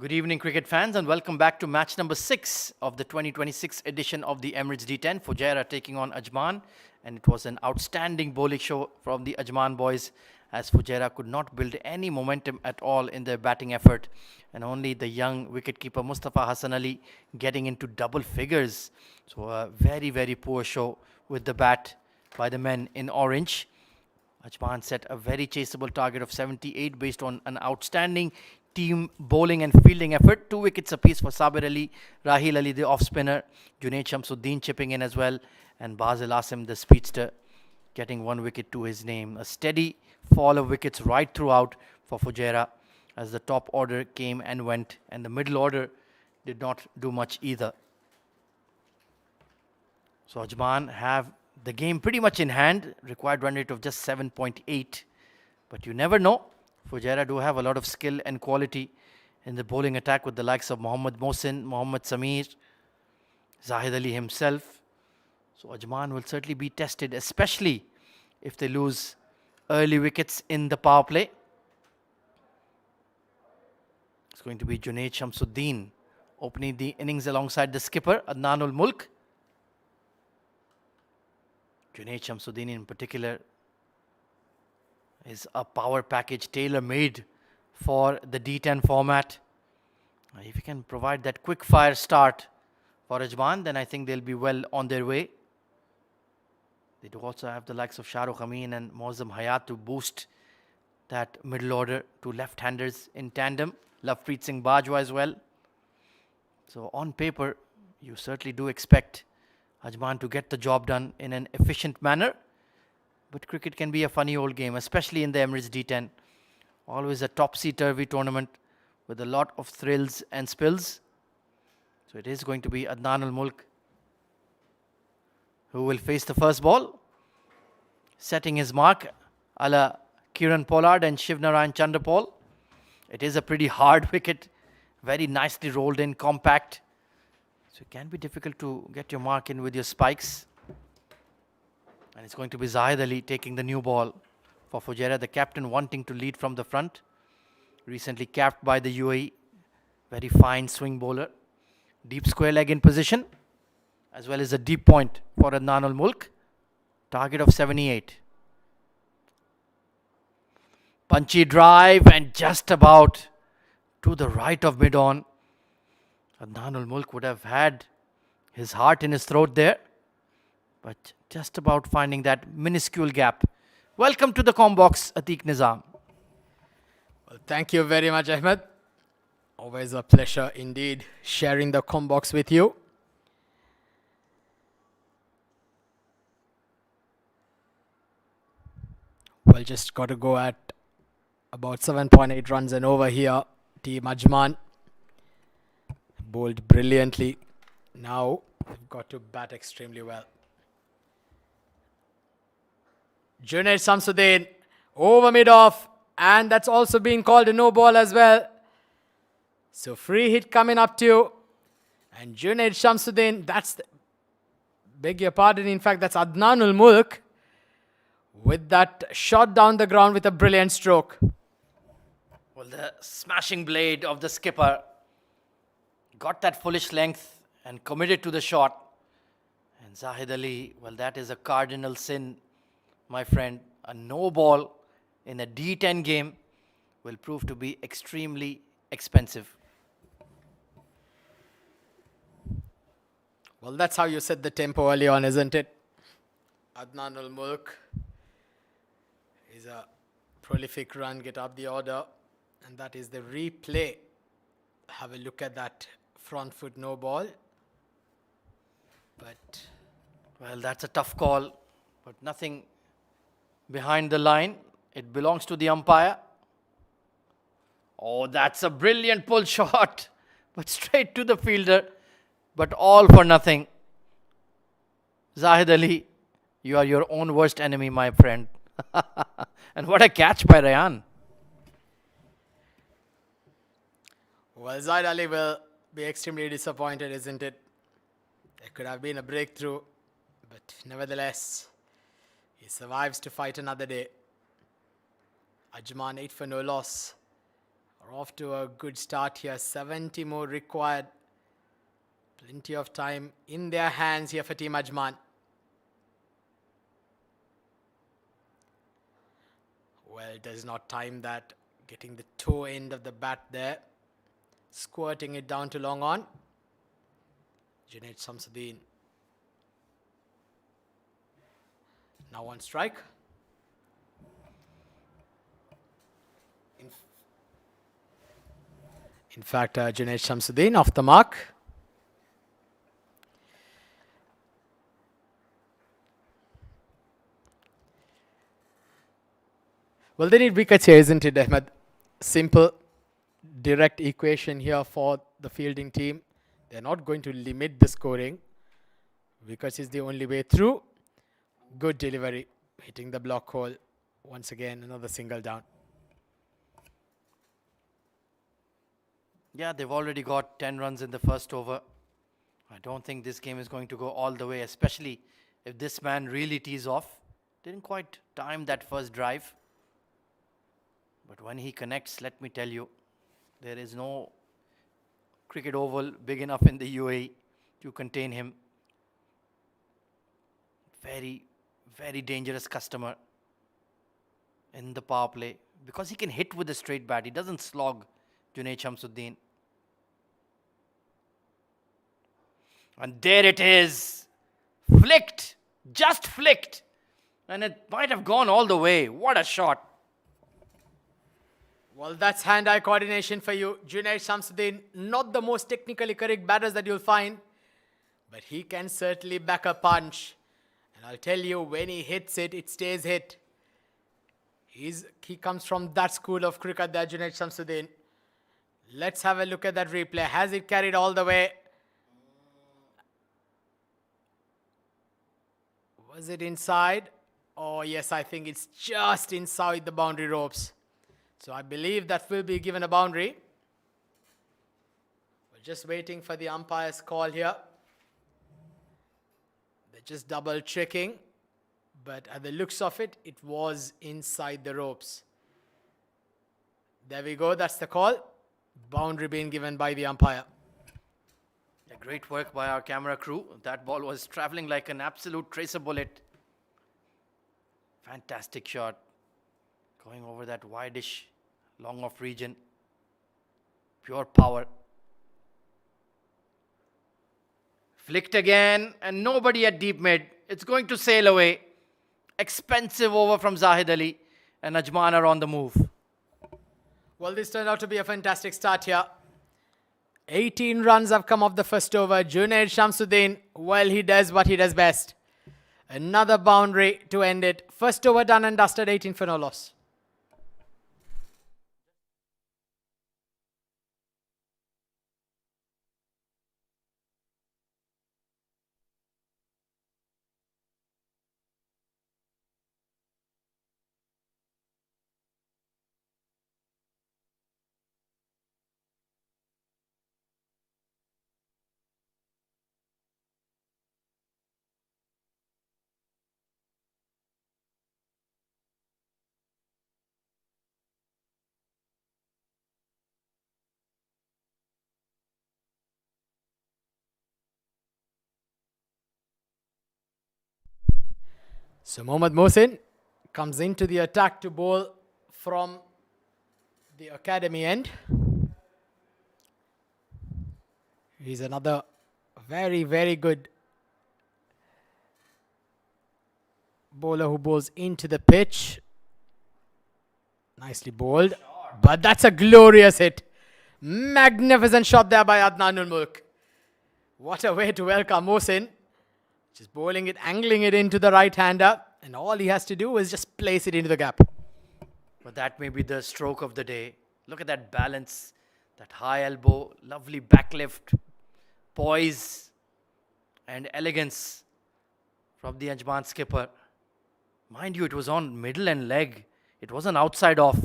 Speaker 2: Good evening, cricket fans, and welcome back to match number 6 of the 2026 edition of the Emirates D10. Fujairah taking on Ajman, and it was an outstanding bowling show from the Ajman boys, as Fujairah could not build any momentum at all in their batting effort, and only the young wicketkeeper Mustafa Hassan Ali getting into double figures. So a very, very poor show with the bat by the men in orange. Ajman set a very chaseable target of 78 based on an outstanding team bowling and fielding effort. 2 wickets apiece for Sabir Ali, Rahil Ali, the off-spinner, Junaid Shamsuddin chipping in as well, and Basil Asim, the speedster, getting 1 wicket to his name. A steady fall of wickets right throughout for Fujairah as the top order came and went, and the middle order did not do much either. So Ajman have the game pretty much in hand, required run rate of just 7.8. But you never know. Fujairah do have a lot of skill and quality in the bowling attack with the likes of Mohammad Mohsin, Mohammad Sameer, Zahid Ali himself. So Ajman will certainly be tested, especially if they lose early wickets in the power play. It's going to be Junaid Shamsuddin opening the innings alongside the skipper, Adnanul Mulk. Junaid Shamsuddin in particular is a power package tailor-made for the D10 format. If you can provide that quick fire start for Ajman, then I think they'll be well on their way. They do also have the likes of Shahrukh Amin and Mozam Hayat to boost that middle order to left-handers in tandem. Lovepreet Singh Bajwa as well. So on paper, you certainly do expect Ajman to get the job done in an efficient manner. But cricket can be a funny old game, especially in the Emirates D10. Always a topsy-turvy tournament with a lot of thrills and spills. So it is going to be Adnan al-Mulk who will face the first ball, setting his mark a la Kiran Pollard and Shivnarayan Chandrapal. It is a pretty hard wicket, very nicely rolled in, compact. So it can be difficult to get your mark in with your spikes. And it's going to be Zahid Ali taking the new ball for Fujairah, the captain wanting to lead from the front. Recently capped by the UAE. Very fine swing bowler. Deep square leg in position, as well as a deep point for Adnan al-Mulk. Target of 78. Punchy drive and just about to the right of mid-on. Adnan al-Mulk would have had his heart in his throat there, but just about finding that minuscule gap. Welcome to the Combox, Atiq Nizam.
Speaker 1: Well, thank you very much, Ahmed. Always a pleasure indeed sharing the Combox with you. Well, just got to go at about 7.8 runs and over here. Team Ajman bowled brilliantly. Now we've got to bat extremely well. Junaid Shamsuddin over mid-off, and that's also being called a no ball as well. So free hit coming up to you. And Junaid Shamsuddin, beg your pardon, in fact that's Adnanul Mulk with that shot down the ground with a brilliant stroke.
Speaker 2: Well, the smashing blade of the skipper got that foolish length and committed to the shot. And Zahid Ali, well, that is a cardinal sin, my friend. A no ball in a D10 game will prove to be extremely expensive.
Speaker 1: Well, that's how you set the tempo early on, isn't it? Adnan al-Mulk is a prolific run, get up the order, and that is the replay. Have a look at that front foot no ball. But,
Speaker 2: well, that's a tough call, but nothing behind the line. It belongs to the umpire. Oh, that's a brilliant pull shot, but straight to the fielder, but all for nothing. Zahid Ali, you are your own worst enemy, my friend. And what a catch by Rayan.
Speaker 1: well, Zahid Ali will be extremely disappointed, isn't it? There could have been a breakthrough, but nevertheless, he survives to fight another day. Ajman 8 for no loss Are off to a good start here. 70 more required. Plenty of time in their hands here for Team Ajman. Well, does not time that. Getting the toe end of the bat there. Squirting it down to long on. Junaid Shamsuddin. Now on strike. In fact, Junaid Shamsuddin off the mark. Well, they need wickets here, isn't it, Ahmed? Simple, direct equation here for the fielding team. They're not going to limit the scoring. Wickets is the only way through. Good delivery, hitting the block hole. Once again, another single down.
Speaker 2: Yeah, they've already got 10 runs in the first over. I don't think this game is going to go all the way, especially if this man really tees off. Didn't quite time that first drive. But when he connects, let me tell you, there is no cricket oval big enough in the UAE to contain him. Very, very dangerous customer in the power play because he can hit with a straight bat. He doesn't slog Junaid Shamsuddin. And there it is. Flicked. Just flicked. And it might have gone all the way. What a shot.
Speaker 1: Well, that's hand-eye coordination for you. Junaid Shamsuddin, not the most technically correct batters that you'll find, but he can certainly back a punch. And I'll tell you, when he hits it, it stays hit. He comes from that school of cricket there, Junaid Shamsuddin. Let's have a look at that replay. Has it carried all the way? Was it inside? Oh, yes, I think it's just inside the boundary ropes. So I believe that will be given a boundary. We're just waiting for the umpire's call here. They're just double checking. But at the looks of it, it was inside the ropes. There we go. That's the call. Boundary being given by the umpire.
Speaker 2: Yeah, great work by our camera crew. That ball was traveling like an absolute tracer bullet. Fantastic shot. Going over that wide-ish, long-off region. Pure power. Flicked again, and nobody at deep mid. It's going to sail away. Expensive over from Zahid Ali, and Ajman are on the move.
Speaker 1: Well, this turned out to be a fantastic start here. 18 runs have come off the first over. Junaid Shamsuddin, well, he does what he does best. Another boundary to end it. First over done and dusted, 18 for no loss. So Mohammad Mohsin comes into the attack to bowl from the academy end. He's another very, very good bowler who bowls into the pitch. Nicely bowled. But that's a glorious hit. Magnificent shot there by Adnanul Mulk. What a way to welcome Mohsin. Just bowling it, angling it into the right-hander. And all he has to do is just place it into the gap.
Speaker 2: But that may be the stroke of the day. Look at that balance. That high elbow, lovely backlift, poise and elegance from the Ajman skipper. Mind you, it was on middle and leg. It wasn't outside off.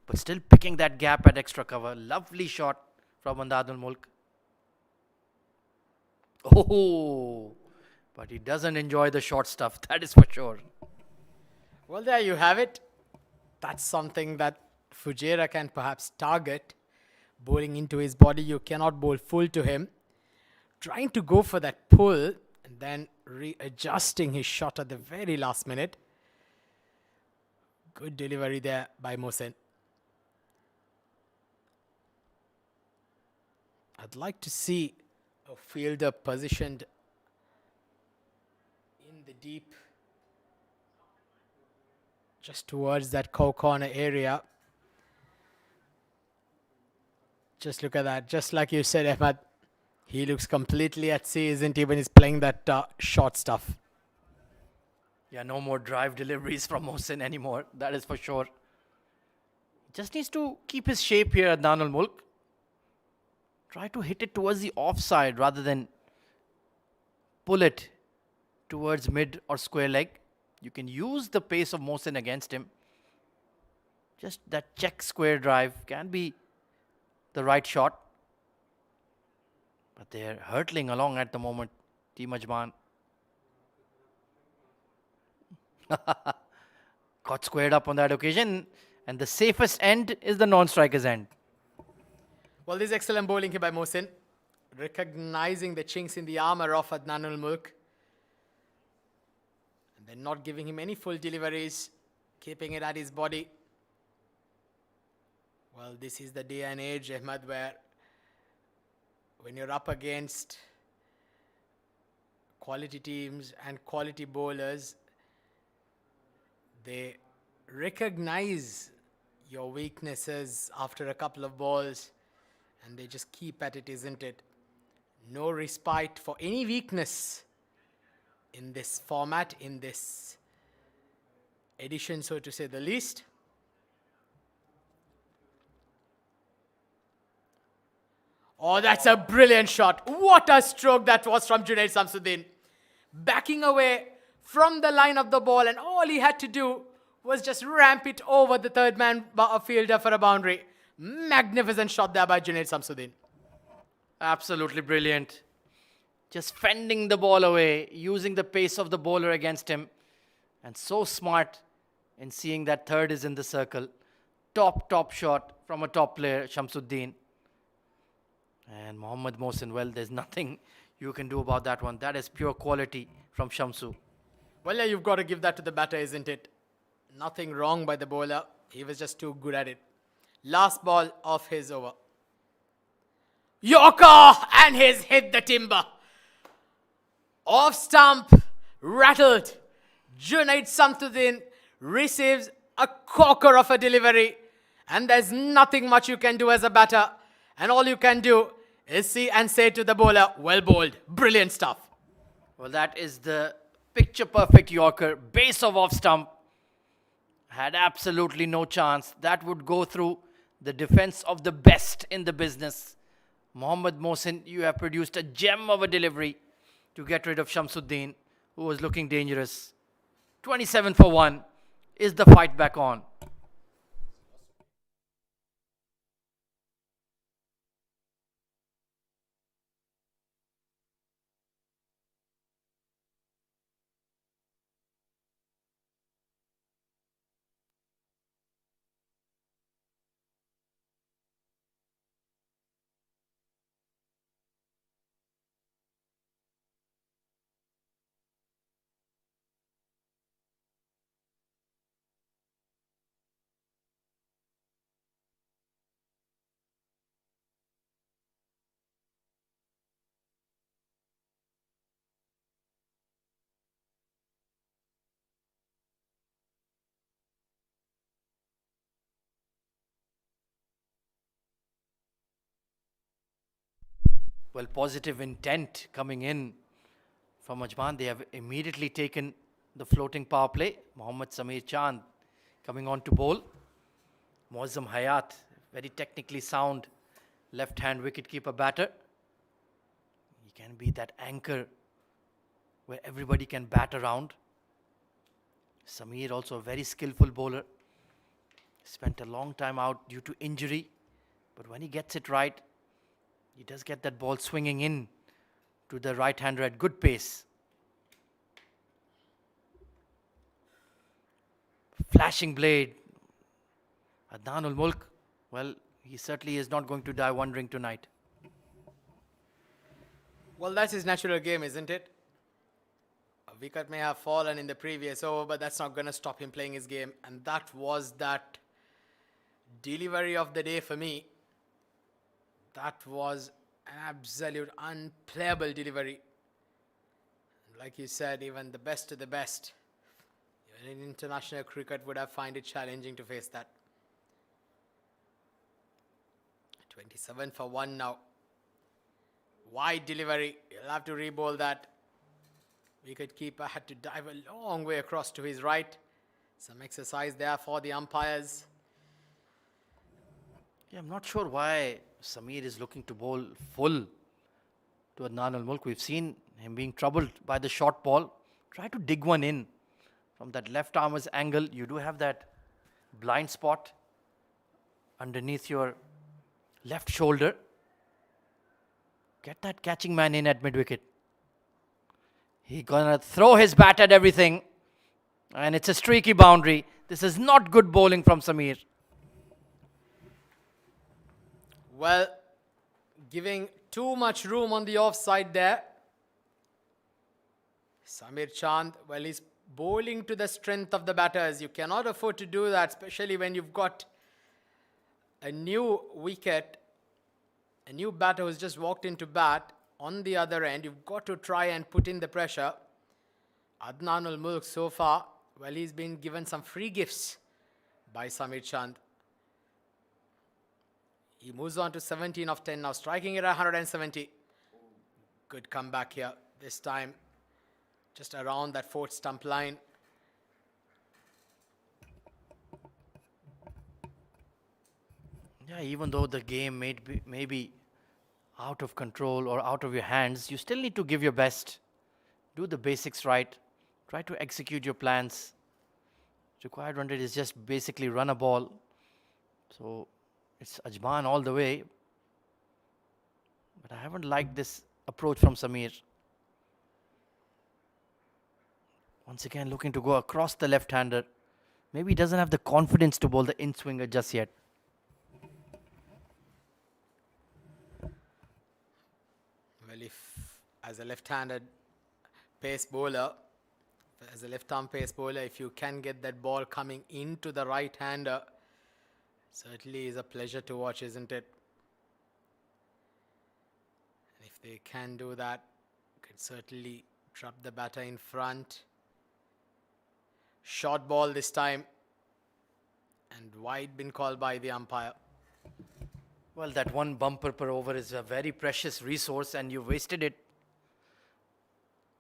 Speaker 2: But still picking that gap at extra cover. Lovely shot from Adnanul Mulk. Oh, but he doesn't enjoy the short stuff, that is for sure.
Speaker 1: Well, there you have it. That's something that Fujairah can perhaps target. bowling into his body. You cannot bowl full to him. Trying to go for that pull and then readjusting his shot at the very last minute. Good delivery there by Mohsen. I'd like to see a fielder positioned in the deep, just towards that corner area. Just look at that. Just like you said, Ahmad, he looks completely at sea, isn't he, when he's playing that short stuff.
Speaker 2: Yeah, no more drive deliveries from Mohsen anymore. That is for sure. Just needs to keep his shape here at Adnan Mulk. Try to hit it towards the offside rather than pull it towards mid or square leg. You can use the pace of Mohsen against him. Just that check square drive can be the right shot. But they're hurtling along at the moment, Team Ajman. Got squared up on that occasion. And the safest end is the non-striker's end.
Speaker 1: Well, this is excellent bowling here by Mohsen. Recognizing the chinks in the armour of Adnan Mulk. And then not giving him any full deliveries. Keeping it at his body. Well, this is the day and age, Ahmad, where when you're up against quality teams and quality bowlers, they recognize your weaknesses after a couple of balls and they just keep at it, isn't it? No respite for any weakness in this format, in this edition, so to say the least. Oh, that's a brilliant shot. What a stroke that was from Junaid Samsuddin. Backing away from the line of the ball, and all he had to do was just ramp it over the third man fielder for a boundary. Magnificent shot there by Junaid Samsuddin.
Speaker 2: Absolutely brilliant. Just fending the ball away, using the pace of the bowler against him. And so smart in seeing that third is in the circle. Top shot from a top player, Shamsuddin. And Mohammad Mohsen, well, there's nothing you can do about that one. That is pure quality from Shamsu.
Speaker 1: Well, yeah, you've got to give that to the batter, isn't it? Nothing wrong by the bowler. He was just too good at it. Last ball of his over. Yorker! And he's hit the timber. Off stump. Rattled. Junaid Samsuddin receives a corker of a delivery. And there's nothing much you can do as a batter. And all you can do is see and say to the bowler, well bowled. Brilliant stuff.
Speaker 2: Well, that is the picture-perfect Yorker. Base of off stump. Had absolutely no chance. That would go through the defense of the best in the business. Mohammad Mohsen, you have produced a gem of a delivery to get rid of Shamsuddin, who was looking dangerous. 27 for 1. Is the fight back on? Well, positive intent coming in from Ajman. They have immediately taken the floating power play. Mohammad Sameer Chand coming on to bowl. Muazzam Hayat, very technically sound left-hand wicket-keeper batter. He can be that anchor where everybody can bat around. Sameer also a very skillful bowler. Spent a long time out due to injury. But when he gets it right, he does get that ball swinging in to the right-hander at good pace. Flashing blade. Adnan Mulk, well, He certainly is not going to die wondering tonight.
Speaker 1: Well, that's his natural game, isn't it? A wicket may have fallen in the previous over, but that's not going to stop him playing his game. And that was that delivery of the day for me. That was an absolute unplayable delivery. Like you said, even the best of the best, even in international cricket, would have found it challenging to face that. 27 for 1 now. Wide delivery. He'll have to re-bowl that. Wicketkeeper had to dive a long way across to his right. Some exercise there for the umpires.
Speaker 2: Yeah, I'm not sure why Samir is looking to bowl full to Adnan al-Mulk. We've seen him being troubled by the short ball. Try to dig one in from that left armer's angle. You do have that blind spot underneath your left shoulder. Get that catching man in at mid-wicket. He's gonna throw his bat at everything. And it's a streaky boundary. This is not good bowling from Samir.
Speaker 1: Well, giving too much room on the offside there. Samir Chand, well, he's bowling to the strength of the batters. You cannot afford to do that, especially when you've got a new wicket, a new batter who's just walked into bat on the other end. You've got to try and put in the pressure. Adnan al-Mulk so far, well, he's been given some free gifts by Samir Chand. He moves on to 17 of 10 now, striking it at 170. Good comeback here. This time, just around that fourth stump line.
Speaker 2: Yeah, even though the game may be out of control or out of your hands, you still need to give your best. Do the basics right. Try to execute your plans. Required run rate is just basically run a ball. So it's Ajman all the way. But I haven't liked this approach from Samir. Once again, looking to go across the left-hander. Maybe he doesn't have the confidence to bowl the in-swinger just yet.
Speaker 1: Well, if as a left-handed pace bowler, as a left-arm pace bowler, if you can get that ball coming into the right-hander, certainly is a pleasure to watch, isn't it? And if they can do that, could certainly trap the batter in front. Short ball this time, and wide been called by the umpire.
Speaker 2: Well, that one bumper per over is a very precious resource and you wasted it.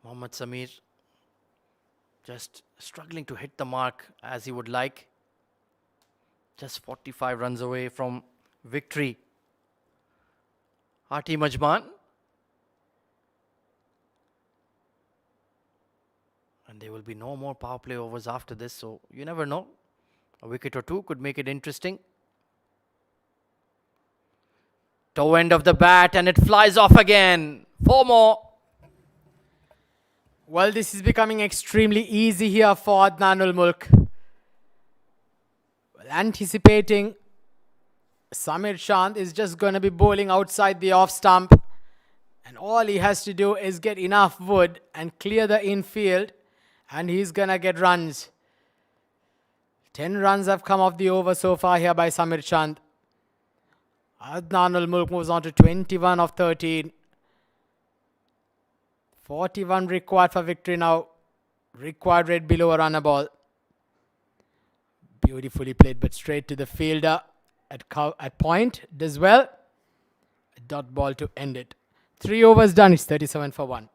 Speaker 2: Mohammad Samir just struggling to hit the mark as he would like. Just 45 runs away from victory. Our team Ajman. And there will be no more power play overs after this, so you never know. A wicket or two could make it interesting. Toe end of the bat and it flies off again. 4 more.
Speaker 1: Well, this is becoming extremely easy here for Adnan al-Mulk. Well, anticipating Samir Chand is just going to be bowling outside the off stump. And all he has to do is get enough wood and clear the infield. And he's going to get runs. 10 runs have come off the over so far here by Samir Chand. Adnan al-Mulk moves on to 21 of 13. 41 required for victory now. Required rate below a runner ball. Beautifully played, but straight to the fielder at point. Does well. A dot ball to end it. 3 overs done. It's 37 for 1.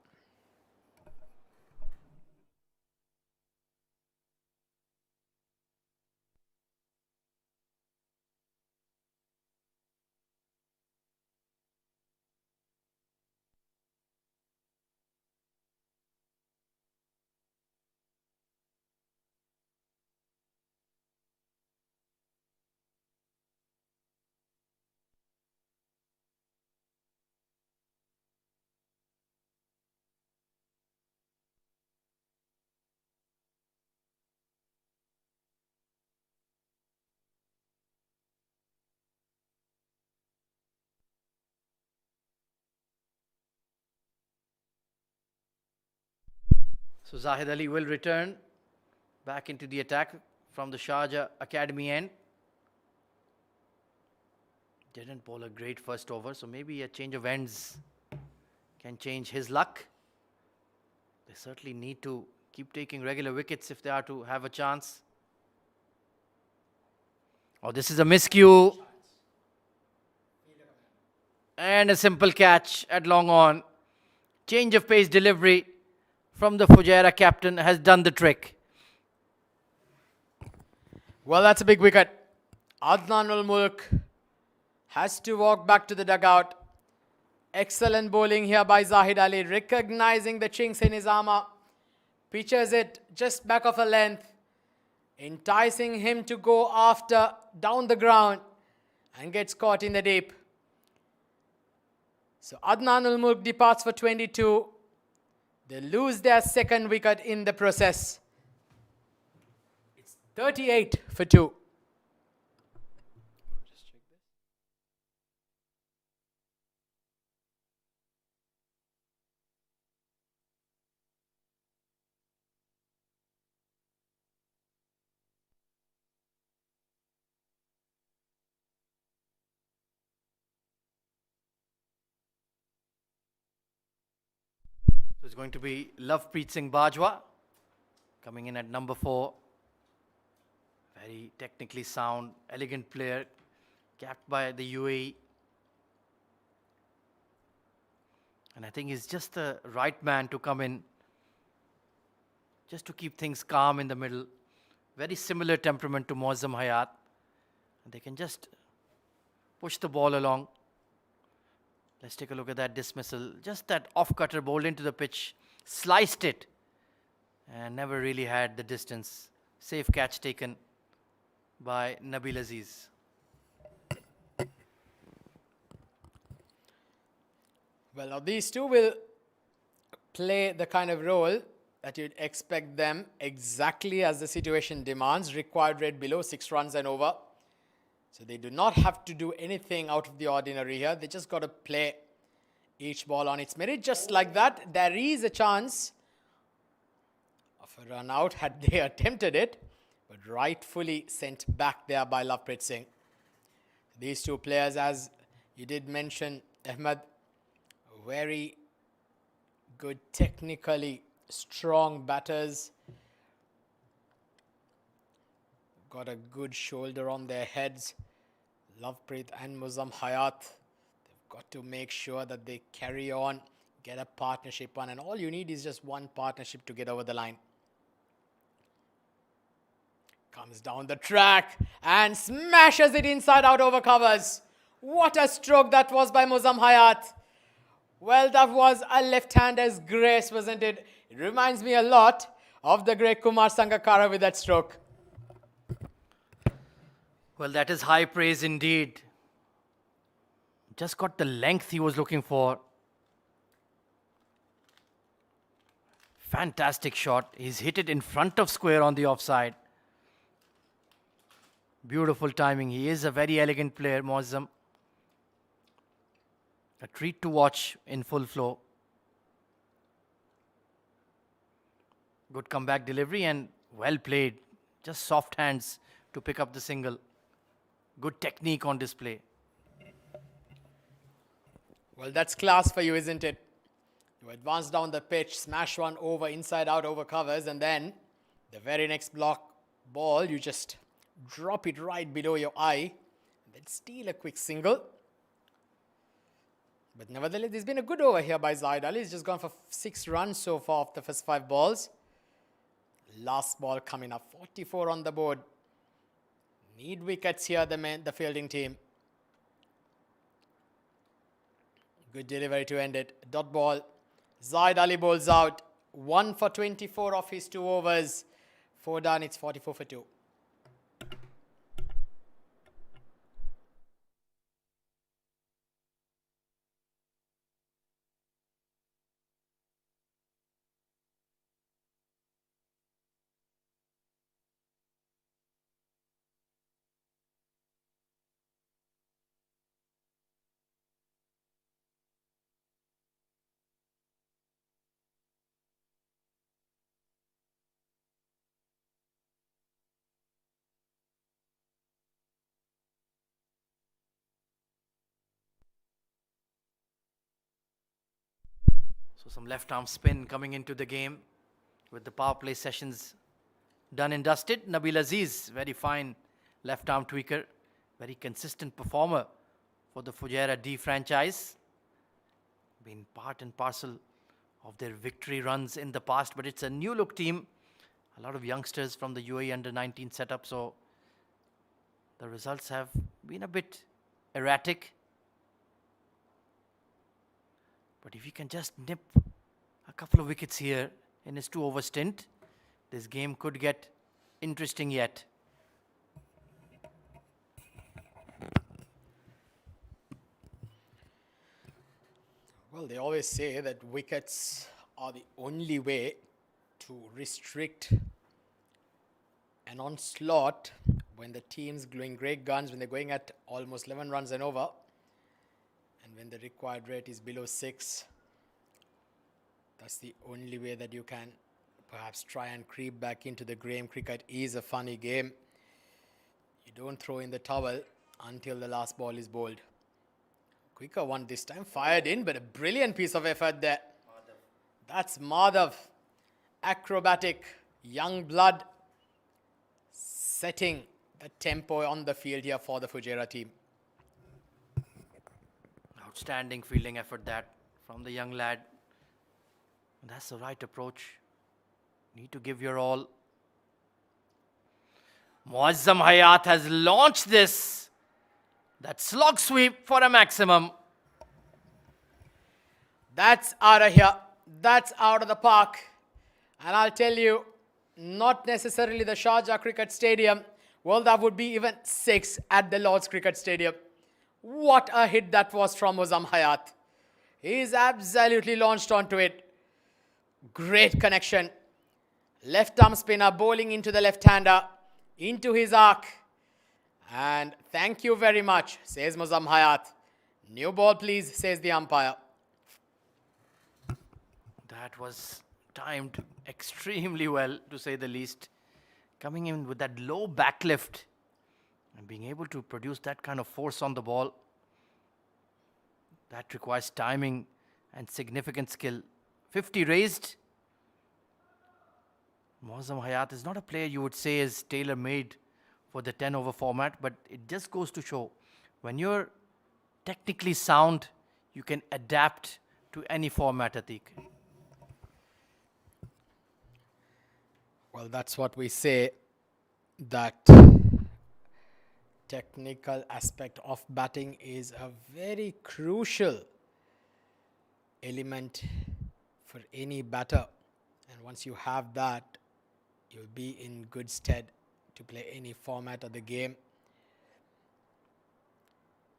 Speaker 2: So Zahid Ali will return back into the attack from the Sharjah Academy end. Didn't bowl a great first over, so maybe a change of ends can change his luck. They certainly need to keep taking regular wickets if they are to have a chance. Oh, this is a miscue. And a simple catch at long on. Change of pace delivery from the Fujairah captain has done the trick.
Speaker 1: Well, that's a big wicket. Adnan ul Mulk has to walk back to the dugout. Excellent bowling here by Zahid Ali, recognizing the chinks in his armour. Pitches it just back of a length, enticing him to go after down the ground and gets caught in the deep. So Adnan ul Mulk departs for 22. They lose their second wicket in the process. It's 38 for 2.
Speaker 2: So it's going to be Lovepreet Singh Bajwa coming in at number 4. Very technically sound, elegant player, capped by the UAE. And I think he's just the right man to come in, just to keep things calm in the middle. Very similar temperament to Muazzam Hayat. And they can just push the ball along. Let's take a look at that dismissal. Just that off-cutter bowled into the pitch, sliced it, and never really had the distance. Safe catch taken by Nabil Aziz.
Speaker 1: Well, now these two will play the kind of role that you'd expect them, exactly as the situation demands. Required rate below 6 runs and over. So they do not have to do anything out of the ordinary here. They just got to play each ball on its merit. Just like that, there is a chance of a run out had they attempted it, but rightfully sent back there by Lovepreet Singh. These two players, as you did mention, Ahmed, very good, technically strong batters. Got a good shoulder on their heads. Lovepreet and Muazzam Hayat, they've got to make sure that they carry on, get a partnership on, and all you need is just one partnership to get over the line. Comes down the track and smashes it inside out over covers. What a stroke that was by Muazzam Hayat. Well, that was a left-hander's grace, wasn't it? It reminds me a lot of the great Kumar Sangakkara with that stroke.
Speaker 2: Well, that is high praise indeed. Just got the length he was looking for. Fantastic shot. He's hit it in front of square on the offside. Beautiful timing. He is a very elegant player, Muazzam. A treat to watch in full flow. Good comeback delivery and well played. Just soft hands to pick up the single. Good technique on display.
Speaker 1: Well, that's class for you, isn't it? You advance down the pitch, smash one over, inside out over covers, and then the very next block ball, you just drop it right below your eye, and then steal a quick single. But nevertheless, there's been a good over here by Zahid Ali. He's just gone for 6 runs so far off the first 5 balls. Last ball coming up, 44 on the board. Need wickets here, the fielding team. Good delivery to end it. Dot ball. Zahid Ali bowls out. 1 for 24 off his 2 overs. 4 done, it's 44 for 2.
Speaker 2: So some left arm spin coming into the game with the power play sessions done and dusted. Nabil Aziz, very fine left arm tweaker, very consistent performer for the Fujairah D franchise. Been part and parcel of their victory runs in the past, but it's a new look team. A lot of youngsters from the UAE under 19 setup, so the results have been a bit erratic. But if he can just nip a couple of wickets here in his 2-over stint, this game could get interesting yet.
Speaker 1: Well, they always say that wickets are the only way to restrict an onslaught when the team's going great guns, when they're going at almost 11 runs and over, and when the required rate is below 6. That's the only way that you can perhaps try and creep back into the game. Cricket is a funny game. You don't throw in the towel until the last ball is bowled. Quicker one this time, fired in, but a brilliant piece of effort there. That's Madhav. Acrobatic, young blood, setting the tempo on the field here for the Fujairah team.
Speaker 2: Outstanding fielding effort that from the young lad. That's the right approach. Need to give your all. Muazzam Hayat has launched this. That slog sweep for a maximum.
Speaker 1: That's out of here. That's out of the park. And I'll tell you, not necessarily the Sharjah Cricket Stadium. Well, that would be even 6 at the Lord's Cricket Stadium. What a hit that was from Muazzam Hayat. He's absolutely launched onto it. Great connection. Left arm spinner bowling into the left-hander, into his arc. And thank you very much, says Muazzam Hayat. New ball, please, says the umpire.
Speaker 2: That was timed extremely well, to say the least. Coming in with that low backlift and being able to produce that kind of force on the ball. That requires timing and significant skill. 50 raised. Muazzam Hayat is not a player you would say is tailor-made for the 10-over format, but it just goes to show when you're technically sound, you can adapt to any format, Atiq.
Speaker 1: Well, that's what we say, that technical aspect of batting is a very crucial element for any batter. And once you have that, you'll be in good stead to play any format of the game.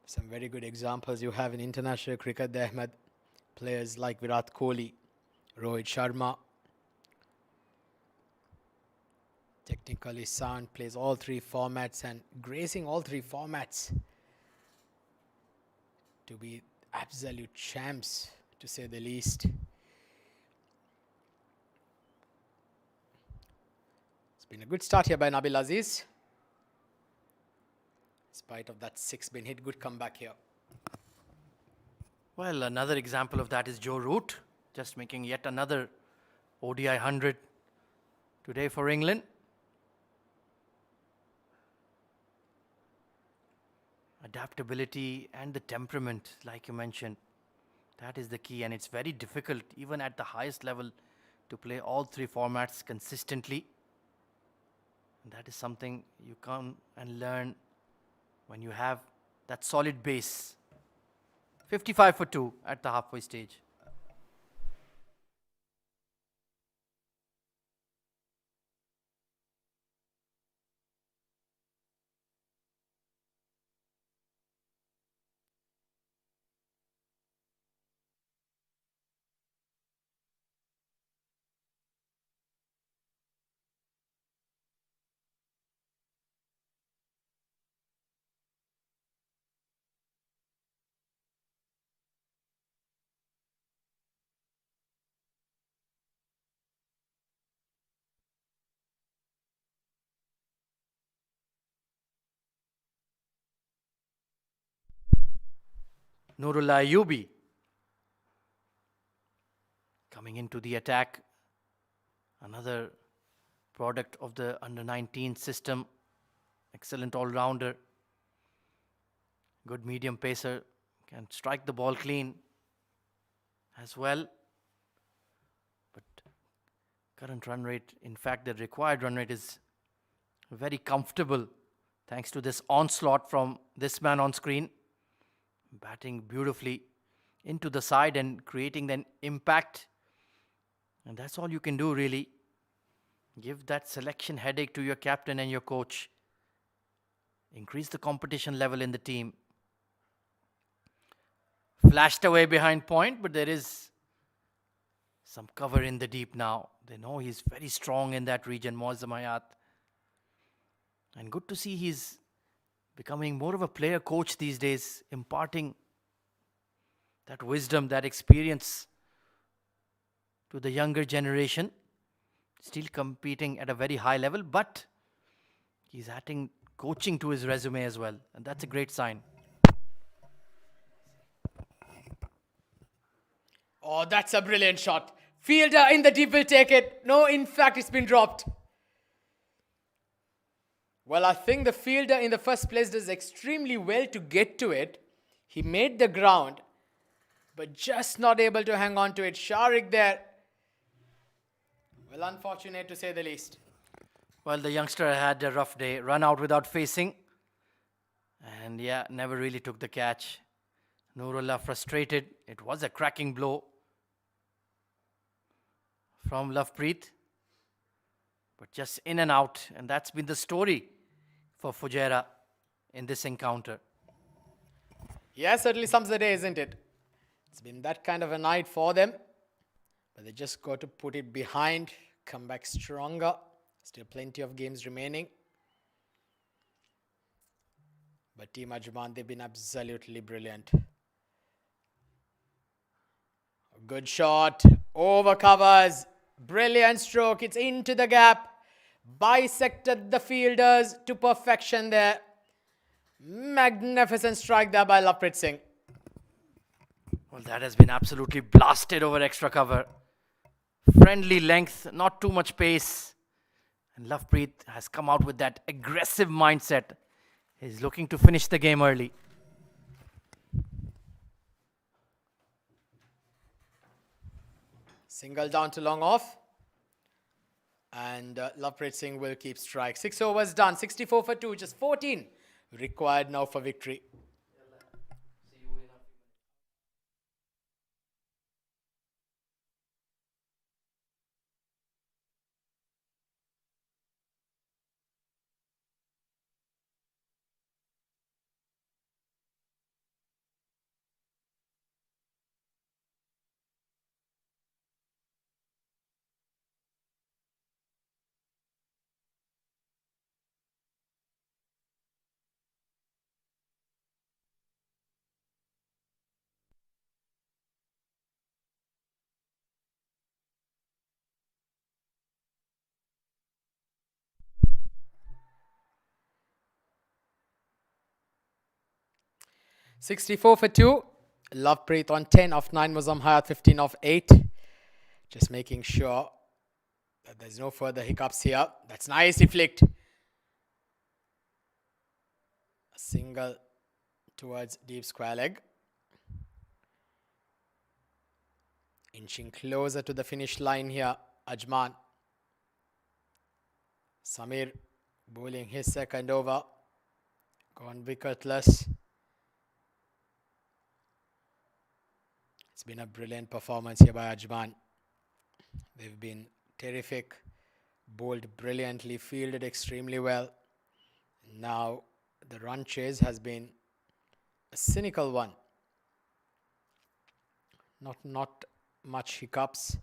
Speaker 1: Some very good examples you have in international cricket there, Ahmed. Players like Virat Kohli, Rohit Sharma. Technically sound, plays all 3 formats and gracing all 3 formats to be absolute champs, to say the least. It's been a good start here by Nabil Aziz. In spite of that 6 being hit, good comeback here.
Speaker 2: Well, another example of that is Joe Root, just making yet another ODI 100 today for England. Adaptability and the temperament, like you mentioned, that is the key, and it's very difficult, even at the highest level, to play all 3 formats consistently. And that is something you come and learn when you have that solid base. 55 for 2 at the halfway stage. Nurullah Ayubi. Coming into the attack, another product of the under-19 system. Excellent all-rounder. Good medium pacer. Can strike the ball clean as well. But current run rate, in fact, the required run rate is very comfortable thanks to this onslaught from this man on screen. Batting beautifully into the side and creating an impact. And that's all you can do, really. Give that selection headache to your captain and your coach. Increase the competition level in the team. Flashed away behind point, but there is some cover in the deep now. They know he's very strong in that region, Muazzam Hayat. And good to see he's becoming more of a player coach these days, imparting that wisdom, that experience to the younger generation. Still competing at a very high level, but he's adding coaching to his resume as well. And that's a great sign.
Speaker 1: Oh, that's a brilliant shot. Fielder in the deep will take it. No, in fact, it's been dropped. Well, I think the fielder in the first place does extremely well to get to it. He made the ground, but just not able to hang on to it. Sharik there. Well, unfortunate to say the least.
Speaker 2: Well, the youngster had a rough day. Run out without facing. And yeah, never really took the catch. Nurullah frustrated. It was a cracking blow from Lovepreet. But just in and out. And that's been the story for Fujairah in this encounter.
Speaker 1: Yeah, certainly sums the day, isn't it? It's been that kind of a night for them. But they just got to put it behind, come back stronger. Still plenty of games remaining. But Team Ajman, they've been absolutely brilliant. Good shot. Over covers. Brilliant stroke. It's into the gap. Bisected the fielders to perfection there. Magnificent strike there by Lovepreet Singh.
Speaker 2: Well, that has been absolutely blasted over extra cover. Friendly length, not too much pace. And Lovepreet has come out with that aggressive mindset. He's looking to finish the game early.
Speaker 1: Single down to long off. And Lovepreet Singh will keep strike. 6 overs done. 64 for 2. Just 14 required now for victory. $64 for 2. Lovepreet on 10 off 9. Muazzam Hayat 15 off 8. Just making sure that there's no further hiccups here. That's nicely flicked. A single towards deep square leg. Inching closer to the finish line here, Ajman. Samir bowling his second over. Gone wicketless. It's been a brilliant performance here by Ajman. They've been terrific. Bowled brilliantly, fielded extremely well. Now the run chase has been a cynical one. Not much hiccups.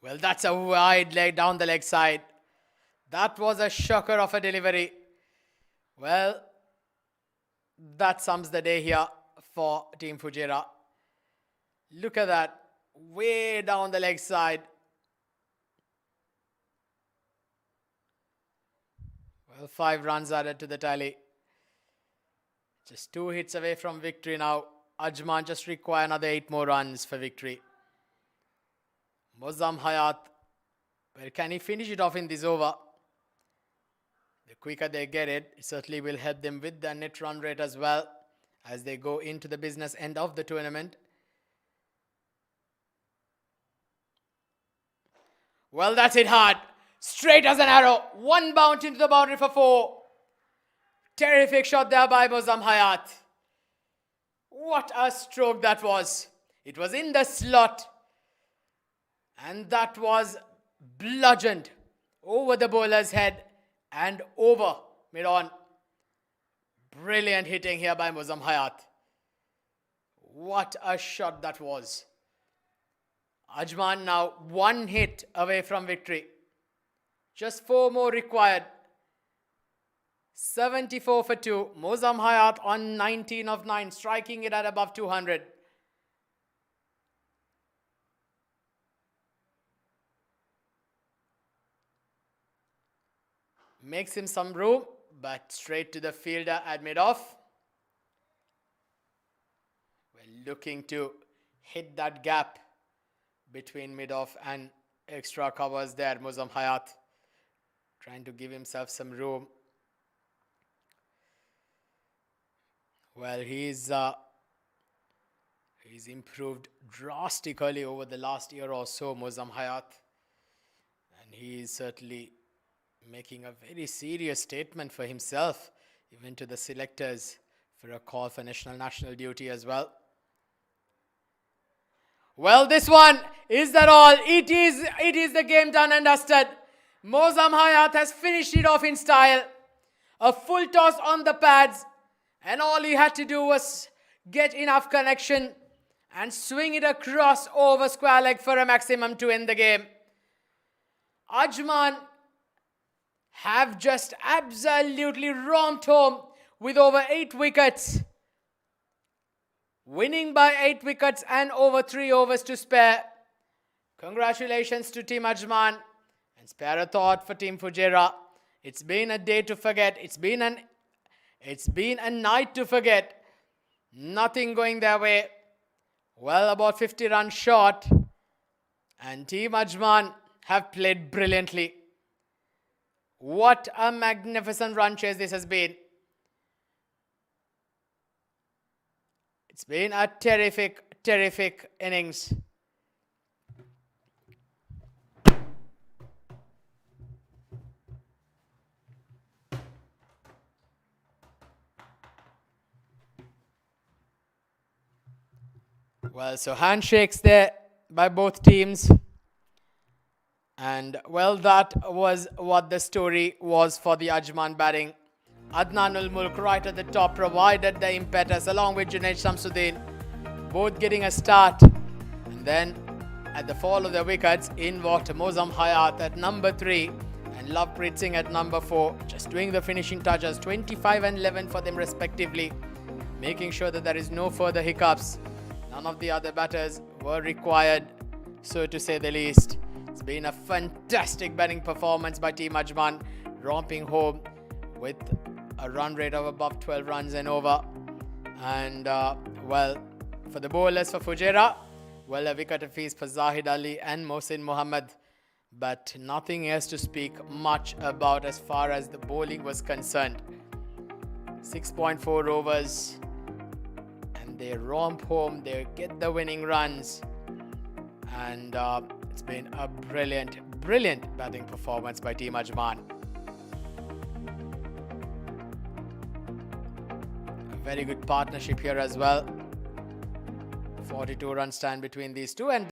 Speaker 1: Well, that's a wide leg down the leg side. That was a shocker of a delivery. Well, that sums the day here for Team Fujairah. Look at that. Way down the leg side. Well, 5 runs added to the tally. Just 2 hits away from victory now. Ajman just require another 8 more runs for victory. Mozzam Hayat, well, can he finish it off in this over? The quicker they get it, it certainly will help them with their net run rate as well as they go into the business end of the tournament. Well, that's it hard. Straight as an arrow. 1 bounce into the boundary for 4. Terrific shot there by Mozzam Hayat. What a stroke that was. It was in the slot. And that was bludgeoned over the bowler's head and over mid-on. Brilliant hitting here by Mozzam Hayat. What a shot that was. Ajman now 1 hit away from victory. Just 4 more required. 74 for 2. Mozzam Hayat on 19 of 9, striking it at above 200. Makes him some room, but straight to the fielder at mid-off. We're looking to hit that gap between mid-off and extra covers there. Mozzam Hayat trying to give himself some room. Well, he's improved drastically over the last year or so, Mozzam Hayat. And he is certainly making a very serious statement for himself, even to the selectors, for a call for national duty as well. Well, this one, is that all? It is the game done and dusted. Mozzam Hayat has finished it off in style. A full toss on the pads, and all he had to do was get enough connection and swing it across over square leg for a maximum to end the game. Ajman have just absolutely romped home with over 8 wickets. Winning by 8 wickets and over 3 overs to spare. Congratulations to Team Ajman, and spare a thought for Team Fujairah. It's been a day to forget. It's been a night to forget. Nothing going their way. Well, about 50 runs short, and Team Ajman have played brilliantly. What a magnificent run chase this has been. It's been a terrific, terrific innings. Well, so handshakes there by both teams. And well, that was what the story was for the Ajman batting. Adnanul Mulk right at the top provided the impetus along with Junaid Shamsuddin, both getting a start. And then at the fall of the wickets, in walked Mozzam Hayat at number 3 and Lovepreet Singh at number 4, just doing the finishing touches, 25 and 11 for them respectively, making sure that there is no further hiccups. None of the other batters were required, so to say the least. It's been a fantastic batting performance by Team Ajman, romping home with a run rate of above 12 runs and over. And well, for the bowlers for Fujairah, well, a wicket apiece for Zahid Ali and Mohsin Mohammad, but nothing else to speak much about as far as the bowling was concerned. 6.4 overs, and they romp home, they get the winning runs, and it's been a brilliant batting performance by Team Ajman. A very good partnership here as well. 42 runs stand between these two, and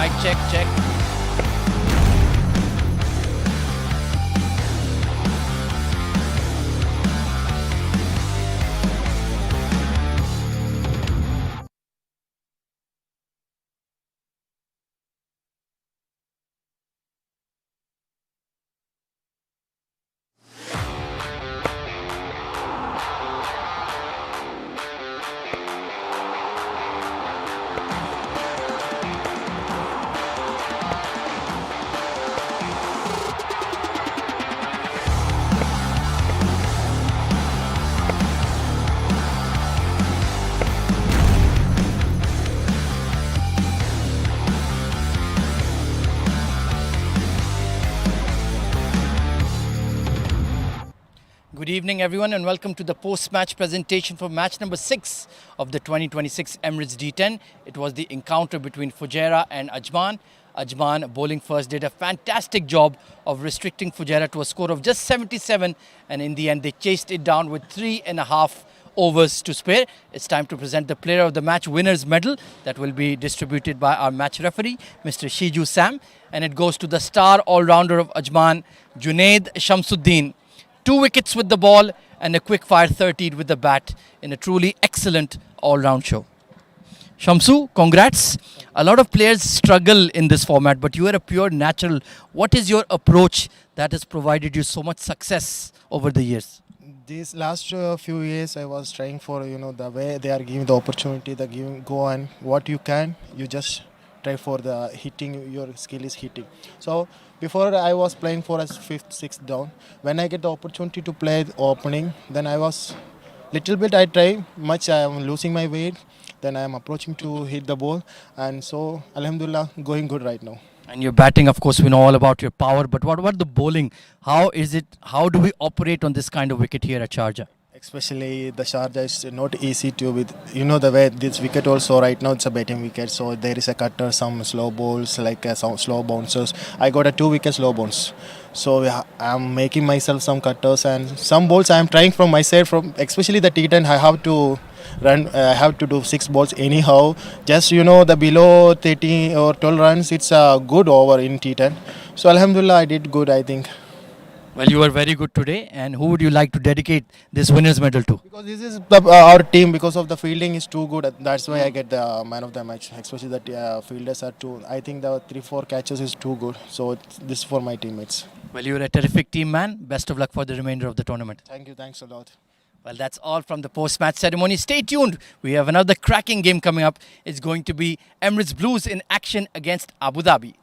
Speaker 2: Mic check, check. Good evening, everyone, and welcome to the post-match presentation for match number 6 of the 2026 Emirates D10. It was the encounter between Fujairah and Ajman. Ajman, bowling first, did a fantastic job of restricting Fujairah to a score of just 77, and in the end, they chased it down with 3.5 overs to spare. It's time to present the Player of the Match winners medal that will be distributed by our match referee, Mr. Shiju Sam, and it goes to the star all-rounder of Ajman, Junaid Shamsuddin. 2 wickets with the ball and a quick fire 30 with the bat in a truly excellent all-round show. Shamsu, congrats. A lot of players struggle in this format, but you are a pure natural. What is your approach that has provided you so much success over the years?
Speaker 5: These last few years, I was trying for the way they are giving the opportunity, the giving go on what you can, you just try for the hitting. Your skill is hitting. So before I was playing for a fifth, sixth down. When I get the opportunity to play the opening, then I was little bit I try much. I am losing my weight. Then I am approaching to hit the ball, and so Alhamdulillah going good right now.
Speaker 2: And your batting, of course, we know all about your power. But what about the bowling? How is it? How do we operate on this kind of wicket here at Sharjah?
Speaker 5: Especially the Sharjah is not easy to with the way this wicket also right now it's a batting wicket, so there is a cutter, some slow balls like some slow bouncers. I got a 2 wicket slow bounce, so I'm making myself some cutters and some balls I am trying from my side, from especially the T10 I have to run. I have to do 6 balls anyhow. Just the below 30 or 12 runs, it's a good over in T10. So Alhamdulillah I did good, I think.
Speaker 2: Well, you were very good today. And who would you like to dedicate this winners medal to?
Speaker 5: Because this is our team, because of the fielding is too good. That's why I get the man of the match. Especially that fielders are too. I think the 3-4 catches is too good. So this is for my teammates.
Speaker 2: Well, you're a terrific team, man. Best of luck for the remainder of the tournament.
Speaker 5: Thank you. Thanks a lot.
Speaker 2: Well, that's all from the post-match ceremony. Stay tuned. We have another cracking game coming up. It's going to be Emirates Blues in action against Abu Dhabi.